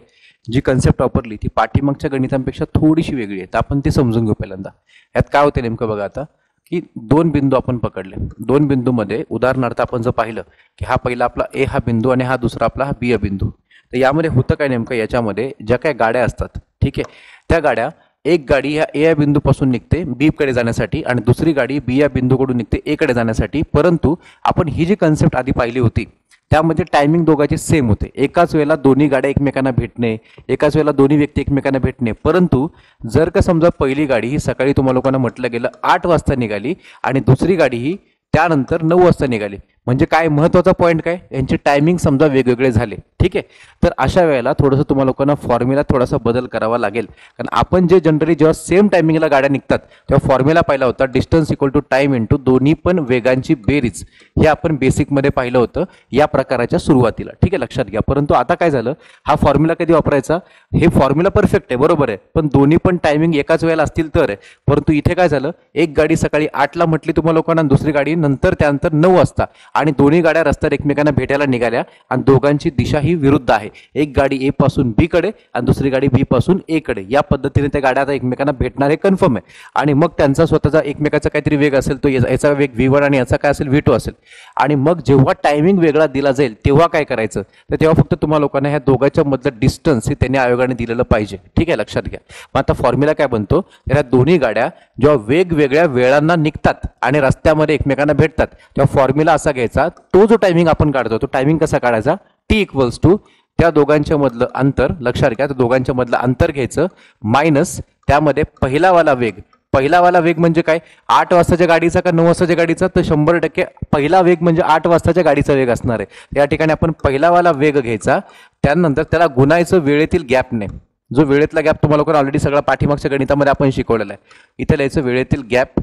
जी कन्सेप्ट वापरली ती पाठीमागच्या गणितांपेक्षा थोडीशी वेगळी आहे. तर आपण ती समजून घेऊ पहिल्यांदा. यात काय होते नेमकं बघा, आता की 2 बिंदू आपण पकडले, 2 बिंदूमध्ये उदाहरणार्थ आपण जर पाहिलं की हा पहिला आपला ए हा बिंदू आणि हा दुसरा आपला हा बी हा बिंदू. तर यामध्ये होतं काय नेमकं, याच्यामध्ये ज्या काही गाड्या असतात, ठीक आहे, त्या गाड्या, एक गाडी ह्या ए या बिंदूपासून निघते बी कडे जाण्यासाठी आणि दुसरी गाडी बी या बिंदूकडून निघते ए कडे जाण्यासाठी. परंतु आपण ही जी कन्सेप्ट आधी पाहिली होती त्यामध्ये टायमिंग दोघांचे सेम होते, एकाच वेळेला दोन्ही गाड्या एकमेकांना भेटणे, एकाच वेळेला दोन्ही व्यक्ती एकमेकांना भेटणे. परंतु जर का समजा पहिली गाडी ही सकाळी तुम्हाला लोकांना म्हटलं गेलं 8 वाजता निघाली आणि दुसरी गाडी ही त्यानंतर 9 वाजता निघाली, म्हणजे काय महत्वाचा पॉईंट काय, यांचे टायमिंग समजा वेगवेगळे झाले. ठीक आहे, तर अशा वेळेला थोडंसं तुम्हाला लोकांना फॉर्म्युला थोडासा बदल करावा लागेल, कारण आपण जे जनरली जेव्हा सेम टायमिंगला गाड्या निघतात तेव्हा फॉर्म्युला पाहिला होता distance equal to time into दोन्ही पण वेगांची बेरीज, हे आपण बेसिकमध्ये पाहिलं होतं या प्रकाराच्या सुरुवातीला. ठीक आहे, लक्षात घ्या. परंतु आता काय झालं, हा फॉर्म्युला कधी वापरायचा, हे फॉर्म्युला परफेक्ट आहे, बरोबर आहे, पण दोन्ही पण टायमिंग एकाच वेळेला असतील तर आहे. परंतु इथे काय झालं, एक गाडी सकाळी 8 ला म्हटली तुम्हाला लोकांना, दुसरी गाडी नंतर त्यानंतर 9 वाजता, आणि दोन्ही गाड्या रस्त्यावर एकमेकांना भेटायला निघाल्या आणि दोघांची दिशा ही विरुद्ध आहे. एक गाडी ए पासून बी कडे आणि दुसरी गाडी बी पासून ए कडे, या पद्धतीने त्या गाड्या आता एकमेकांना भेटणार हे कन्फर्म आहे. आणि मग त्यांचा स्वतःचा एकमेकाचा काहीतरी वेग असेल, तो याचा वेग V1 आणि याचा काय असेल V2 असेल. आणि मग जेव्हा टायमिंग वेगळा दिला जाईल तेव्हा काय करायचं, तर तेव्हा फक्त तुम्हाला लोकांना ह्या दोघांच्या मधलं डिस्टन्स हे त्यांनी आयोगाने दिलेलं पाहिजे. ठीक आहे, लक्षात घ्या. मग आता फॉर्म्युला काय बनतो, तर दोन्ही गाड्या जेव्हा वेगवेगळ्या वेळांना निघतात आणि रस्त्यामध्ये एकमेकांना भेटतात तेव्हा फॉर्म्युला असा घ्यायचा, तो जो टायमिंग आपण काढतो तो टायमिंग कसा काढायचा, T इक्वल्स टू त्या दोघांच्या मधलं अंतर, लक्षात घ्या, तर दोघांच्या मधलं अंतर घ्यायचं मायनस त्यामध्ये पहिलावाला वेग म्हणजे काय, 8 वाजताच्या गाडीचा का 9 वाजताच्या गाडीचा, तर 100% पहिला वेग म्हणजे 8 वाजताच्या गाडीचा वेग असणार आहे. या ठिकाणी आपण पहिलावाला वेग घ्यायचा, त्यानंतर त्याला गुणायचं वेळेतील गॅपने, जो वेळेतला गॅप तुम्हाला लोकांना ऑलरेडी सगळा पाठीमागच्या गणितामध्ये आपण शिकवलेला आहे. इथे लिहायचं वेळेतील गॅप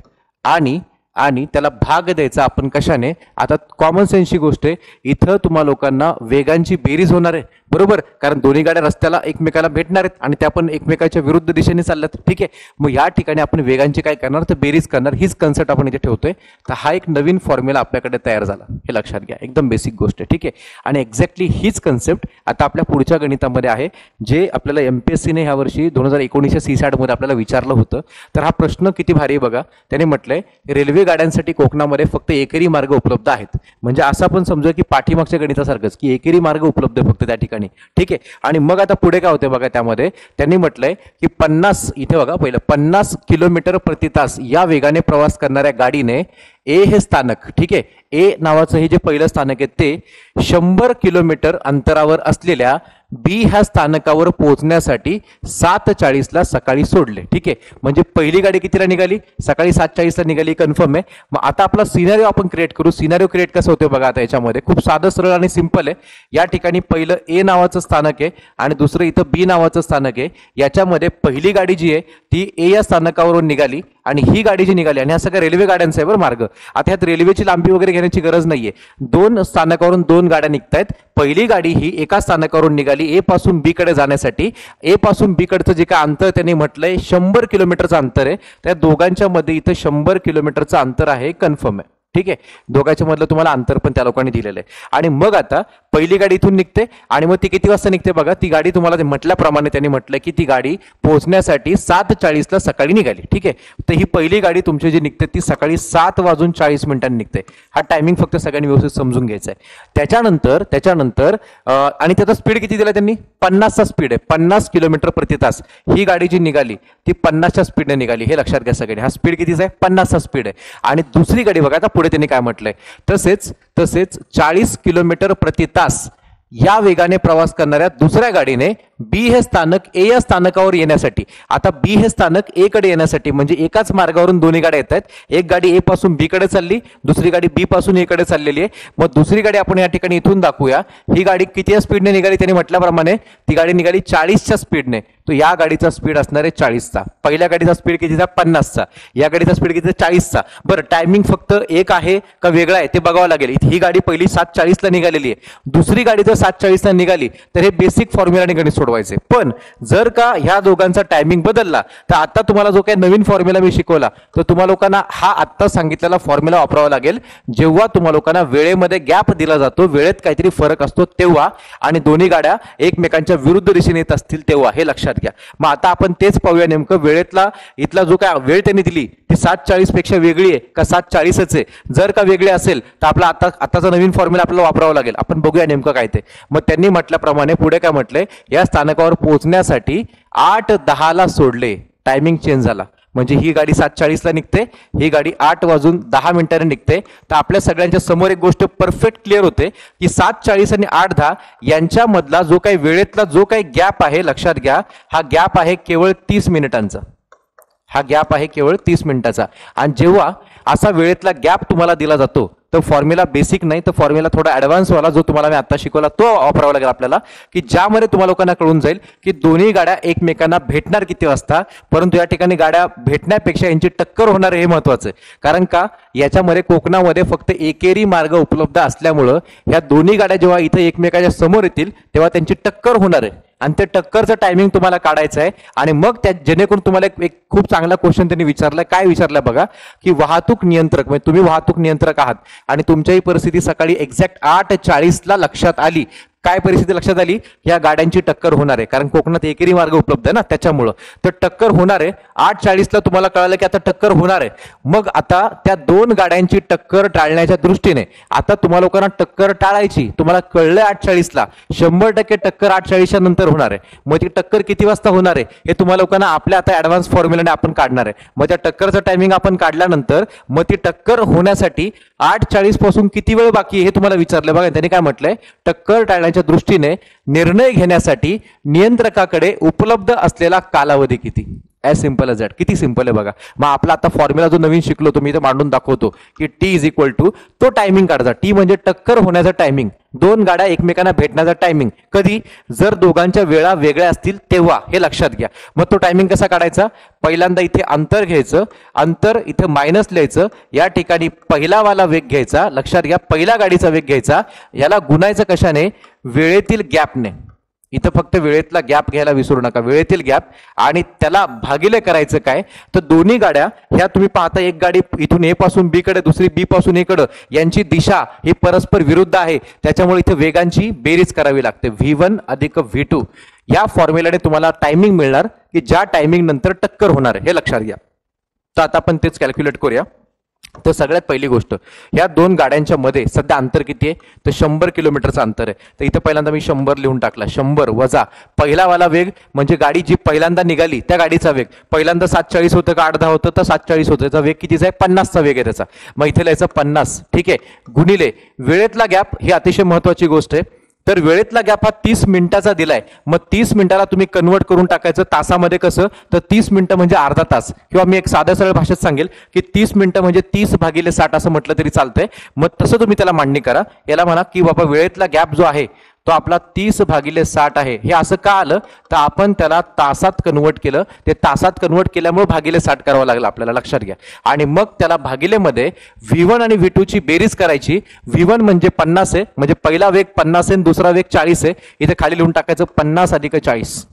आणि त्याला भाग द्यायचा आपण कशाने, आता कॉमन सेन्सची गोष्ट आहे, इथं तुम्हाला लोकांना वेगांची बेरीज होणार आहे, बरोबर, कारण दोन्ही गाड्या रस्त्याला एकमेकाला भेटणार आहेत आणि त्या पण एकमेकाच्या विरुद्ध दिशेने चालल्यात. ठीक आहे, मग या ठिकाणी आपण वेगांची काय करणार, तर बेरीज करणार. हीच कन्सेप्ट आपण इथे ठेवतोय. तर हा एक नवीन फॉर्म्युला आपल्याकडे तयार झाला, हे लक्षात घ्या. एकदम बेसिक गोष्ट आहे. ठीक आहे, आणि एक्झॅक्टली हीच कन्सेप्ट आता आपल्या पुढच्या गणितामध्ये आहे, जे आपल्याला एमपीएससीने ह्या वर्षी 2019 CSAT मध्ये आपल्याला विचारलं होतं. तर हा प्रश्न किती भारी बघा. त्याने म्हटलंय रेल्वे गाड्यांसाठी कोकणामध्ये फक्त एकेरी मार्ग उपलब्ध आहेत. म्हणजे असं आपण समजूया की पाठीमागच्या गणितासारखंच की एकेरी मार्ग उपलब्ध आहे फक्त त्या ठिकाणी. ठीक आहे, आणि मग आता पुढे काय होते बघा, त्यामध्ये त्यांनी म्हटलंय की 50, इथे बघा पहिलं 50 किलोमीटर प्रति तास या वेगाने प्रवास करणाऱ्या गाडीने ए हे स्थानक, ठीक आहे, ए नावाचं हे जे पहिलं स्थानक आहे ते 100 किलोमीटर अंतरावर असलेल्या बी ह्या स्थानकावर पोहोचण्यासाठी 7:40 ला सकाळी सोडले. ठीक आहे, म्हणजे पहिली गाडी कितीला निघाली, सकाळी 7:40 ला निघाली, कन्फर्म आहे. मग आता आपला सिनारिओ आपण क्रिएट करू. सिनारिओ क्रिएट कसं होतं बघा, आता याच्यामध्ये खूप साधं सरळ आणि सिंपल आहे. या ठिकाणी पहिलं ए नावाचं स्थानक आहे आणि दुसरं इथं बी नावाचं स्थानक आहे. याच्यामध्ये पहिली गाडी जी आहे ती ए या स्थानकावरून निघाली आणि ही गाडी जी निघाली, आणि हा सगळ्या रेल्वे गाड्यांचा आहे बरं मार्ग. आता ह्यात रेल्वेची लांबी वगैरे घेण्याची गरज नाहीये. दोन स्थानकावरून दोन गाड्या निघतायत. पहिली गाडी ही एका स्थानकावरून निघाली ए पासून बी कडे जाण्यासाठी. ए पासून बी कडचं जे काय अंतर त्यांनी म्हटलंय 100 किलोमीटरचं अंतर आहे. त्या दोघांच्या मध्ये इथं 100 किलोमीटरचं अंतर आहे, कन्फर्म आहे. ठीक आहे, दोघांच्या मधलं तुम्हाला अंतर पण त्या लोकांनी दिलेलं आहे. आणि मग आता पहिली गाडी इथून निघते आणि मग ती किती वाजता निघते बघा. ती गाडी तुम्हाला म्हटल्याप्रमाणे त्यांनी म्हटलं की ती गाडी पोहोचण्यासाठी 7:40 ला सकाळी निघाली. ठीक आहे, तर ही पहिली गाडी तुमची जी निघते ती सकाळी 7:40 निघते. हा टायमिंग फक्त सगळ्यांनी व्यवस्थित समजून घ्यायचा आहे. त्याच्यानंतर आणि त्याचा स्पीड किती दिला त्यांनी, 50चा स्पीड आहे, 50 किलोमीटर प्रति तास. ही गाडी जी निघाली ती 50च्या स्पीडने निघाली, हे लक्षात घ्या सगळ्यांनी. हा स्पीड कितीचा आहे, 50चा स्पीड आहे. आणि दुसरी गाडी बघा आता पुढे त्यांनी काय म्हटलंय, तसेच 40 किलोमीटर प्रति तास या वेगाने प्रवास करणाऱ्या दुसऱ्या गाडीने बी हे स्थानक ए या स्थानकावर येण्यासाठी, आता बी हे स्थानक ए कडे येण्यासाठी, म्हणजे एकाच मार्गावरून दोन्ही गाड्या येत आहेत. एक गाडी ए पासून बी कडे चालली, दुसरी गाडी बी पासून ए कडे चाललेली आहे. मग दुसरी गाडी आपण या ठिकाणी इथून दाखवूया. ही गाडी किती स्पीडने निघाली, त्यांनी म्हटल्याप्रमाणे ती गाडी निघाली 40च्या स्पीडने. तो या गाडीचा स्पीड असणार आहे 40चा. पहिल्या गाडीचा स्पीड कितीचा, 50चा. या गाडीचा स्पीड किती, 40चा. बरं, टायमिंग फक्त एक आहे का वेगळा आहे ते बघावं लागेल. ही गाडी पहिली 7:40 ला निघालेली आहे, दुसरी गाडी जर 7:40 ला निघाली तर हे बेसिक फॉर्म्युलाने गणित सोडवायचे. पण जर का ह्या दोघांचा टायमिंग बदलला तर आता तुम्हाला जो काही नवीन फॉर्म्युला मी शिकवला तर तुम्हा लोकांना हा आत्ता सांगितलेला फॉर्म्युला वापरावा लागेल. जेव्हा तुम्हा लोकांना वेळेमध्ये गॅप दिला जातो, वेळेत काहीतरी फरक असतो तेव्हा, आणि दोन्ही गाड्या एकमेकांच्या विरुद्ध दिशेने येत असतील तेव्हा, हे लक्षात घ्या. मग आता आपण तेच पाहूया नेमकं वेळेतला इथला जो काय वेळ त्यांनी दिली ती 7:40 पेक्षा वेगळी आहे का 7:40च आहे. जर का वेगळी असेल तर आपला आताचा नवीन फॉर्म्युला आपल्याला वापरावा लागेल. आपण बघूया नेमकं काय ते. मग त्यांनी म्हटल्याप्रमाणे पुढे काय म्हटलंय, या स्थानकावर पोहोचण्यासाठी 8:10 ला सोडले. टायमिंग चेंज झाला, म्हणजे ही गाडी 7:40 ला निघते, ही गाडी 8:10 निघते. तर आपल्या सगळ्यांच्या समोर एक गोष्ट परफेक्ट क्लिअर होते की 7:40 आणि 8:10 यांच्या मधला जो काही वेळेतला जो काही गॅप आहे, लक्षात घ्या, हा गॅप आहे केवळ 30 मिनिटांचा. हा गॅप आहे केवळ 30 मिनिटाचा. आणि जेव्हा असा वेळेतला गॅप तुम्हाला दिला जातो तर फॉर्म्युला बेसिक नाही तर फॉर्म्युला थोडा ऍडव्हान्स वाला जो तुम्हाला मी आता शिकवला तो वापरावा लागेल आपल्याला, की ज्यामध्ये तुम्हाला लोकांना कळून जाईल की दोन्ही गाड्या एकमेकांना भेटणार किती वाजता. परंतु या ठिकाणी गाड्या भेटण्यापेक्षा यांची टक्कर होणार हे महत्वाचं आहे. कारण का, याच्यामध्ये कोकणामध्ये फक्त एकेरी मार्ग उपलब्ध असल्यामुळं ह्या दोन्ही गाड्या जेव्हा इथे एकमेकाच्या समोर येतील तेव्हा त्यांची टक्कर होणार आहे. आणि ते टक्करचं टायमिंग तुम्हाला काढायचं आहे. आणि मग त्या जेणेकरून तुम्हाला एक खूप चांगला क्वेश्चन त्यांनी विचारलाय. काय विचारलंय बघा, की वाहतूक नियंत्रक, म्हणजे तुम्ही वाहतूक नियंत्रक आहात आणि तुमच्याही परिस्थिती सकाळी एक्झॅक्ट 8:40 ला लक्षात आली. काय परिस्थिती लक्षात आली, या गाड्यांची टक्कर होणार आहे. कारण कोकणात एकेरी मार्ग उपलब्ध आहे ना, त्याच्यामुळं तर टक्कर होणार आहे. 8:40 ला तुम्हाला कळालं की आता टक्कर होणार आहे. मग आता त्या दोन गाड्यांची टक्कर टाळण्याच्या दृष्टीने आता तुम्हाला लोकांना टक्कर टाळायची, तुम्हाला कळलं 8:40 ला, 100% टक्कर 8:40 नंतर होणार आहे. मग ती टक्कर किती वाजता होणार आहे हे तुम्हाला लोकांना आपल्या आता ऍडव्हान्स फॉर्म्युलाने आपण काढणार आहे. मग त्या टक्करचं टायमिंग आपण काढल्यानंतर मग ती टक्कर होण्यासाठी 8:40 पासून किती वेळ बाकी हे तुम्हाला विचारलं. बघा त्यांनी काय म्हटलंय, टक्कर टाळण्याच्या दृष्टीने निर्णय घेण्यासाठी नियंत्रकाकडे उपलब्ध असलेला कालावधी किती. As simple as that. किती सिंपल आहे बघा. मग आपला आता फॉर्म्युला जो नवीन शिकलो तो मी इथे मांडून दाखवतो की टी इज इक्वल टू तो टायमिंग काढायचा. टी म्हणजे टक्कर होण्याचा टायमिंग, दोन गाड्या एकमेकांना भेटण्याचा टायमिंग. कधी, जर दोघांच्या वेळा वेगळ्या असतील तेव्हा, हे लक्षात घ्या. मग तो टायमिंग कसा काढायचा, पहिल्यांदा इथे अंतर घ्यायचं, अंतर इथे मायनस लिहायचं, या ठिकाणी पहिला वाला वेग घ्यायचा, लक्षात घ्या पहिल्या गाडीचा वेग घ्यायचा, याला गुणायचं कशाने, वेळेतील गॅपने. इथं फक्त वेळेतला गॅप घ्यायला विसरू नका, वेळेतील गॅप, आणि त्याला भागिले करायचं काय, तर दोन्ही गाड्या ह्या तुम्ही पाहता, एक गाडी इथून ए पासून बी कडे, दुसरी बी पासून ए कडे, यांची दिशा ही परस्पर विरुद्ध आहे, त्याच्यामुळे इथे वेगांची बेरीज करावी लागते, V1 अधिक V2. या फॉर्म्युलाने तुम्हाला टायमिंग मिळणार की ज्या टायमिंग नंतर टक्कर होणार आहे, हे लक्षात घ्या. तर आता आपण तेच कॅल्क्युलेट करूया. तर सगळ्यात पहिली गोष्ट, या दोन गाड्यांच्या मध्ये सध्या अंतर किती आहे, तर 100 किलोमीटरचं अंतर आहे. तर इथं पहिल्यांदा मी 100 लिहून टाकला, 100 वजा पहिला वाला वेग, म्हणजे गाडी जी पहिल्यांदा निघाली त्या गाडीचा वेग, पहिल्यांदा 740 होतं का 8-10 होतं, तर 740 होतं, त्याचा वेग कितीचा आहे, 50चा वेग आहे त्याचा, मग इथे लिहायचं 50, ठीक आहे, गुणिले वेळेतला गॅप, ही अतिशय महत्वाची गोष्ट आहे. तर वेळेतला गॅप हा 30 मिनिटाचा दिलाय, मग 30 मिनिटाला तुम्ही कन्वर्ट करून टाकायचं तासामध्ये. कसं, तर 30 मिनिटं म्हणजे अर्धा तास, किंवा मी एक साध्या सरळ भाषेत सांगेल की 30 मिनिटं म्हणजे 30/60 असं म्हटलं तरी चालतंय. मग तसं तुम्ही त्याला मांडणी करा. याला म्हणा की बाबा वेळेतला गॅप जो आहे तो आपला 30/60 आहे. हे असं का आलं, तर आपण त्याला तासात कन्वर्ट केलं, ते तासात कन्वर्ट केल्यामुळे भागिले 60 करावं लागलं आपल्याला, लक्षात घ्या. आणि मग त्याला भागिलेमध्ये V1 आणि V2 ची बेरीज करायची. V1 म्हणजे 50 आहे, म्हणजे पहिला वेग 50 आहे, दुसरा वेग 40 आहे. इथे खाली लिहून टाकायचं 50 अधिक 40.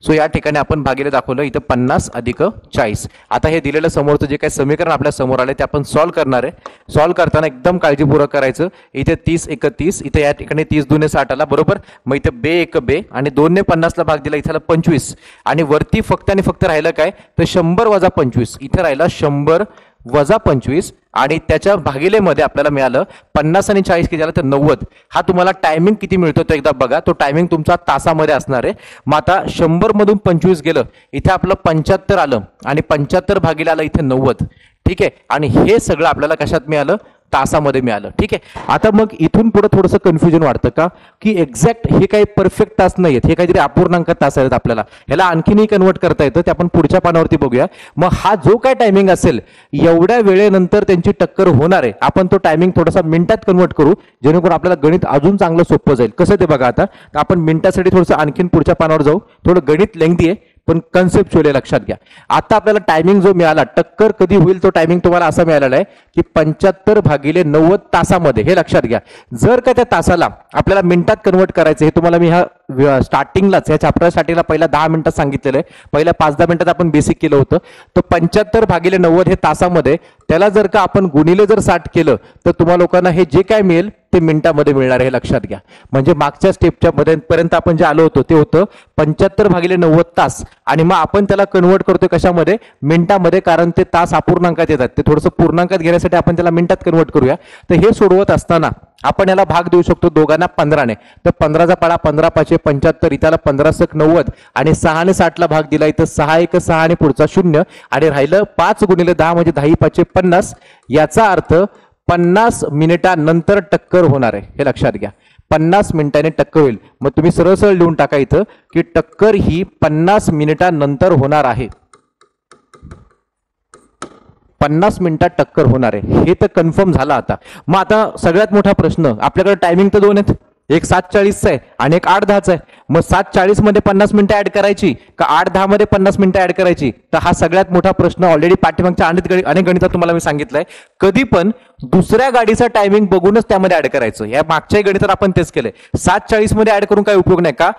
सो या ठिकाणी आपण भागिले दाखवलं, इथं 50 अधिक 40. आता हे दिलेलं समोरचं जे काही समीकरण आपल्या समोर आले ते आपण सॉल्व्ह करणार आहे. सॉल्व्ह करताना एकदम काळजीपूर्वक करायचं. इथे 30 × 30, इथे या ठिकाणी 30 × 60 आला, बरोबर. मग इथे बे 1 बे, आणि 2 ने 50ला भाग दिला, इथे 25, आणि वरती फक्त आणि फक्त राहिलं काय, तर 100 वजा 25, इथे राहिला 100 वजा 25, आणि त्याच्या भागिलेमध्ये आपल्याला मिळालं 50 आणि 40 किती झालं, तर 90. हा तुम्हाला टायमिंग किती मिळतो तो एकदा बघा. तो टायमिंग तुमचा तासामध्ये असणार आहे. मग आता 100 मधून 25 गेलं, इथे आपलं 75 आलं, आणि 75 भागिले आलं इथे 90, ठीक आहे. आणि हे सगळं आपल्याला कशात मिळालं, तासामध्ये मिळालं, ठीक आहे. आता मग इथून पुढे थोडंसं कन्फ्युजन वाटतं का, की एक्झॅक्ट हे काही परफेक्ट तास नाही आहेत, हे काहीतरी अपूर्णांक तास आहेत. आपल्याला ह्याला आणखीनही कन्वर्ट करता येतं, ते आपण पुढच्या पानावरती बघूया. मग हा जो काय टायमिंग असेल, एवढ्या वेळेनंतर त्यांची टक्कर होणार आहे, आपण तो टायमिंग थोडासा मिनिटात कन्वर्ट करू, जेणेकरून आपल्याला गणित अजून चांगलं सोपं जाईल. कसं ते बघा. आता आपण मिनिटासाठी थोडंसं आणखीन पुढच्या पानावर जाऊ. थोडं गणित लेंथी आहे पण कन्सेप्च्युअली लक्षात घ्या. आता आपल्याला टायमिंग जो मिळाला, टक्कर कधी होईल तो टायमिंग तुम्हाला असा मिळालेला आहे की 75/90 तासामध्ये, हे लक्षात घ्या. जर का त्या तासाला आपल्याला मिनिटात कन्वर्ट करायचं, हे तुम्हाला मी ह्या स्टार्टिंगलाच, या चॅप्टर स्टार्टिंगला पहिल्या 10 मिनिटात सांगितलेलं आहे, पहिल्या 5-10 मिनिटात आपण बेसिक केलं होतं. तर 75/90 हे तासामध्ये, त्याला जर का आपण गुणिले जर 60 केलं, तर तुम्हा लोकांना हे जे काय मिळेल ते मिनिटामध्ये मिळणार, हे लक्षात घ्या. म्हणजे मागच्या स्टेपच्या पर्यंत आपण जे आलो होतो ते होतं 75/90 तास, आणि मग आपण त्याला कन्वर्ट करतोय कशामध्ये, मिनिटामध्ये, कारण ते तास अपूर्णांकात येतात. ते थोडंसं पूर्णांकात घेण्यासाठी आपण त्याला मिनिटात कन्वर्ट करूया. तर हे सोडवत असताना आपण याला भाग देऊ शकतो दोघांना 15ने. तर 15चा पाडा 15×5 = 75, इथला 15×7 = 90, आणि 6 ने 60ला भाग दिला, इथं 6×1 = 6 आणि पुढचा 0, आणि राहिलं 5 × 10 म्हणजे 10×5 = 50. याचा अर्थ 50 मिनिटानंतर टक्कर होणार आहे, हे लक्षात घ्या. 50 मिनिटांनी टक्कर होईल. मग तुम्ही सरळ सरळ लिहून टाका इथं की टक्कर ही 50 मिनिटांनंतर होणार आहे. 50 मिनिटात टक्कर होणार आहे, हे तर कन्फर्म झालं. आता मग आता सगळ्यात मोठा प्रश्न, आपल्याकडे टायमिंग तर दोन आहेत, एक 7:40चा आहे आणि एक 8:10चा आहे. मग 7:40 मध्ये 50 मिनिटं ऍड करायची का 8:10 मध्ये 50 मिनिटं ऍड करायची, तर हा सगळ्यात मोठा प्रश्न. ऑलरेडी पाठीमागच्या अनेक गणितात तुम्हाला मी सांगितलंय, कधी पण दुसऱ्या गाडीचा टायमिंग बघूनच त्यामध्ये ऍड करायचं. या मागच्या गणितात आपण तेच केलंय. 7:40 मध्ये ऍड करून काय उपयोग नाही का,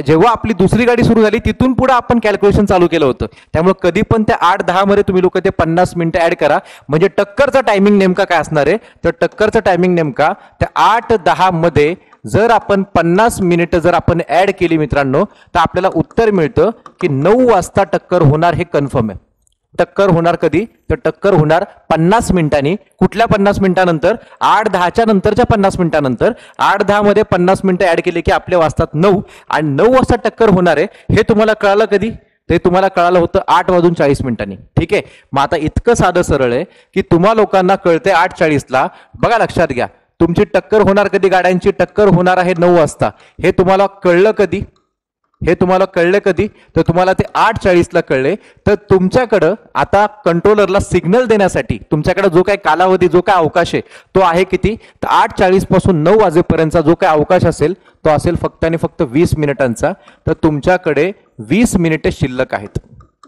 जेव्हा आपली दुसरी गाडी सुरू झाली तिथून पुढे आपण कॅल्क्युलेशन चालू केलं होतं. त्यामुळे कधी पण त्या 8:10 मध्ये तुम्ही लोक ते 50 मिनिटं ऍड करा. म्हणजे टक्करचा टायमिंग नेमका काय असणार आहे, तर टक्करचा टायमिंग नेमका त्या 8:10 मध्ये जर आपण 50 मिनिटं जर आपण ऍड केली मित्रांनो, तर आपल्याला उत्तर मिळतं की 9 वाजता टक्कर होणार, हे कन्फर्म आहे. टक्कर होणार कधी, तर टक्कर होणार 50 मिनिटांनी. कुठल्या 50 मिनिटानंतर, 8:10च्या नंतरच्या 50 मिनिटानंतर. 8:10 मध्ये 50 मिनिटं ऍड केली की आपले वाजतात 9, आणि 9 वाजता टक्कर होणार आहे. हे तुम्हाला कळालं कधी, ते तुम्हाला कळालं होतं 8:40 ठीक आहे. मग आता इतकं साधं सरळ आहे की तुम्हा लोकांना कळते 8:40ला. बघा लक्षात घ्या, तुमची टक्कर होणार कधी, गाड्यांची टक्कर होणार आहे 9 वाजता. हे तुम्हाला कळलं कधी, हे तुम्हाला कळले कधी, तर तुम्हाला ते 8:40ला कळले. तर तुमच्याकडं आता कंट्रोलरला सिग्नल देण्यासाठी तुमच्याकडे जो काही कालावधी, जो काही अवकाश आहे तो आहे किती, तर 8:40 पासून 9 वाजेपर्यंतचा जो काही अवकाश असेल तो असेल फक्त आणि फक्त 20 मिनिटांचा. तर तुमच्याकडे 20 मिनिटे शिल्लक आहेत.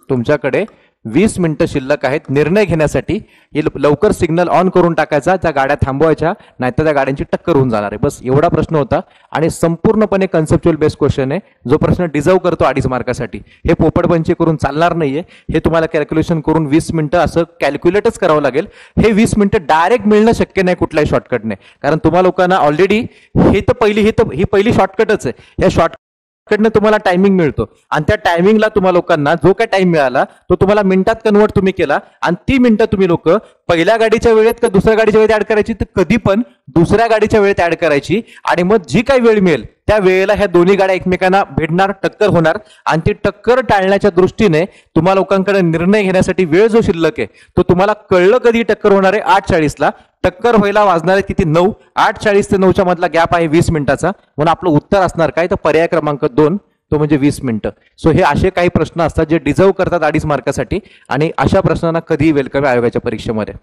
तुमच्याकडे 20 मिनिटं शिल्लक आहेत निर्णय घेण्यासाठी. हे लवकर सिग्नल ऑन करून टाकायचा, त्या गाड्या थांबवायच्या, नाहीतर त्या गाड्यांची टक्कर होऊन जाणार आहे. बस एवढा प्रश्न होता आणि संपूर्णपणे कन्सेप्च्युअल बेस्ड क्वेश्चन आहे, जो प्रश्न डिझर्व करतो 2.5 मार्कासाठी. हे पोपटपंची करून चालणार नाहीये, हे तुम्हाला कॅल्क्युलेशन करून 20 मिनिटं असं कॅल्क्युलेटच करावं लागेल. हे 20 मिनिटं डायरेक्ट मिळणं शक्य नाही कुठल्याही शॉर्टकटने, कारण तुम्हा लोकांना ऑलरेडी ही पहिली शॉर्टकटच आहे. या कडनं तुम्हाला टायमिंग मिळतो आणि त्या टायमिंगला तुम्हाला लोकांना जो काय टाइम मिळाला तो तुम्हाला मिनिटात कन्वर्ट तुम्ही केला आणि ती मिनिटं तुम्ही लोक पहिल्या गाडीच्या वेळेत का दुसऱ्या गाडीच्या वेळेत ऍड करायची, तर कधी पण दुसऱ्या गाडीच्या वेळेत ऍड करायची आणि मग जी काही वेळ मिळेल त्या वेळेला ह्या दोन्ही गाड्या एकमेकांना भेटणार, टक्कर होणार आणि ती टक्कर टाळण्याच्या दृष्टीने तुम्हा लोकांकडे निर्णय घेण्यासाठी वेळ जो शिल्लक आहे तो तुम्हाला कळलं कधी टक्कर होणार आहे 8:40ला. टक्कर व्हायला वाजणार आहे किती 9. 8:40 ते 9च्या मधला गॅप आहे 20 मिनिटाचा, म्हणून आपलं उत्तर असणार काय, तर पर्याय क्रमांक 2 तो म्हणजे 20 मिनिटं. सो हे असे काही प्रश्न असतात जे डिझर्व करतात 2.5 मार्कासाठी आणि अशा प्रश्नांना कधीही वेलकम आहे आयोगाच्या परीक्षेमध्ये.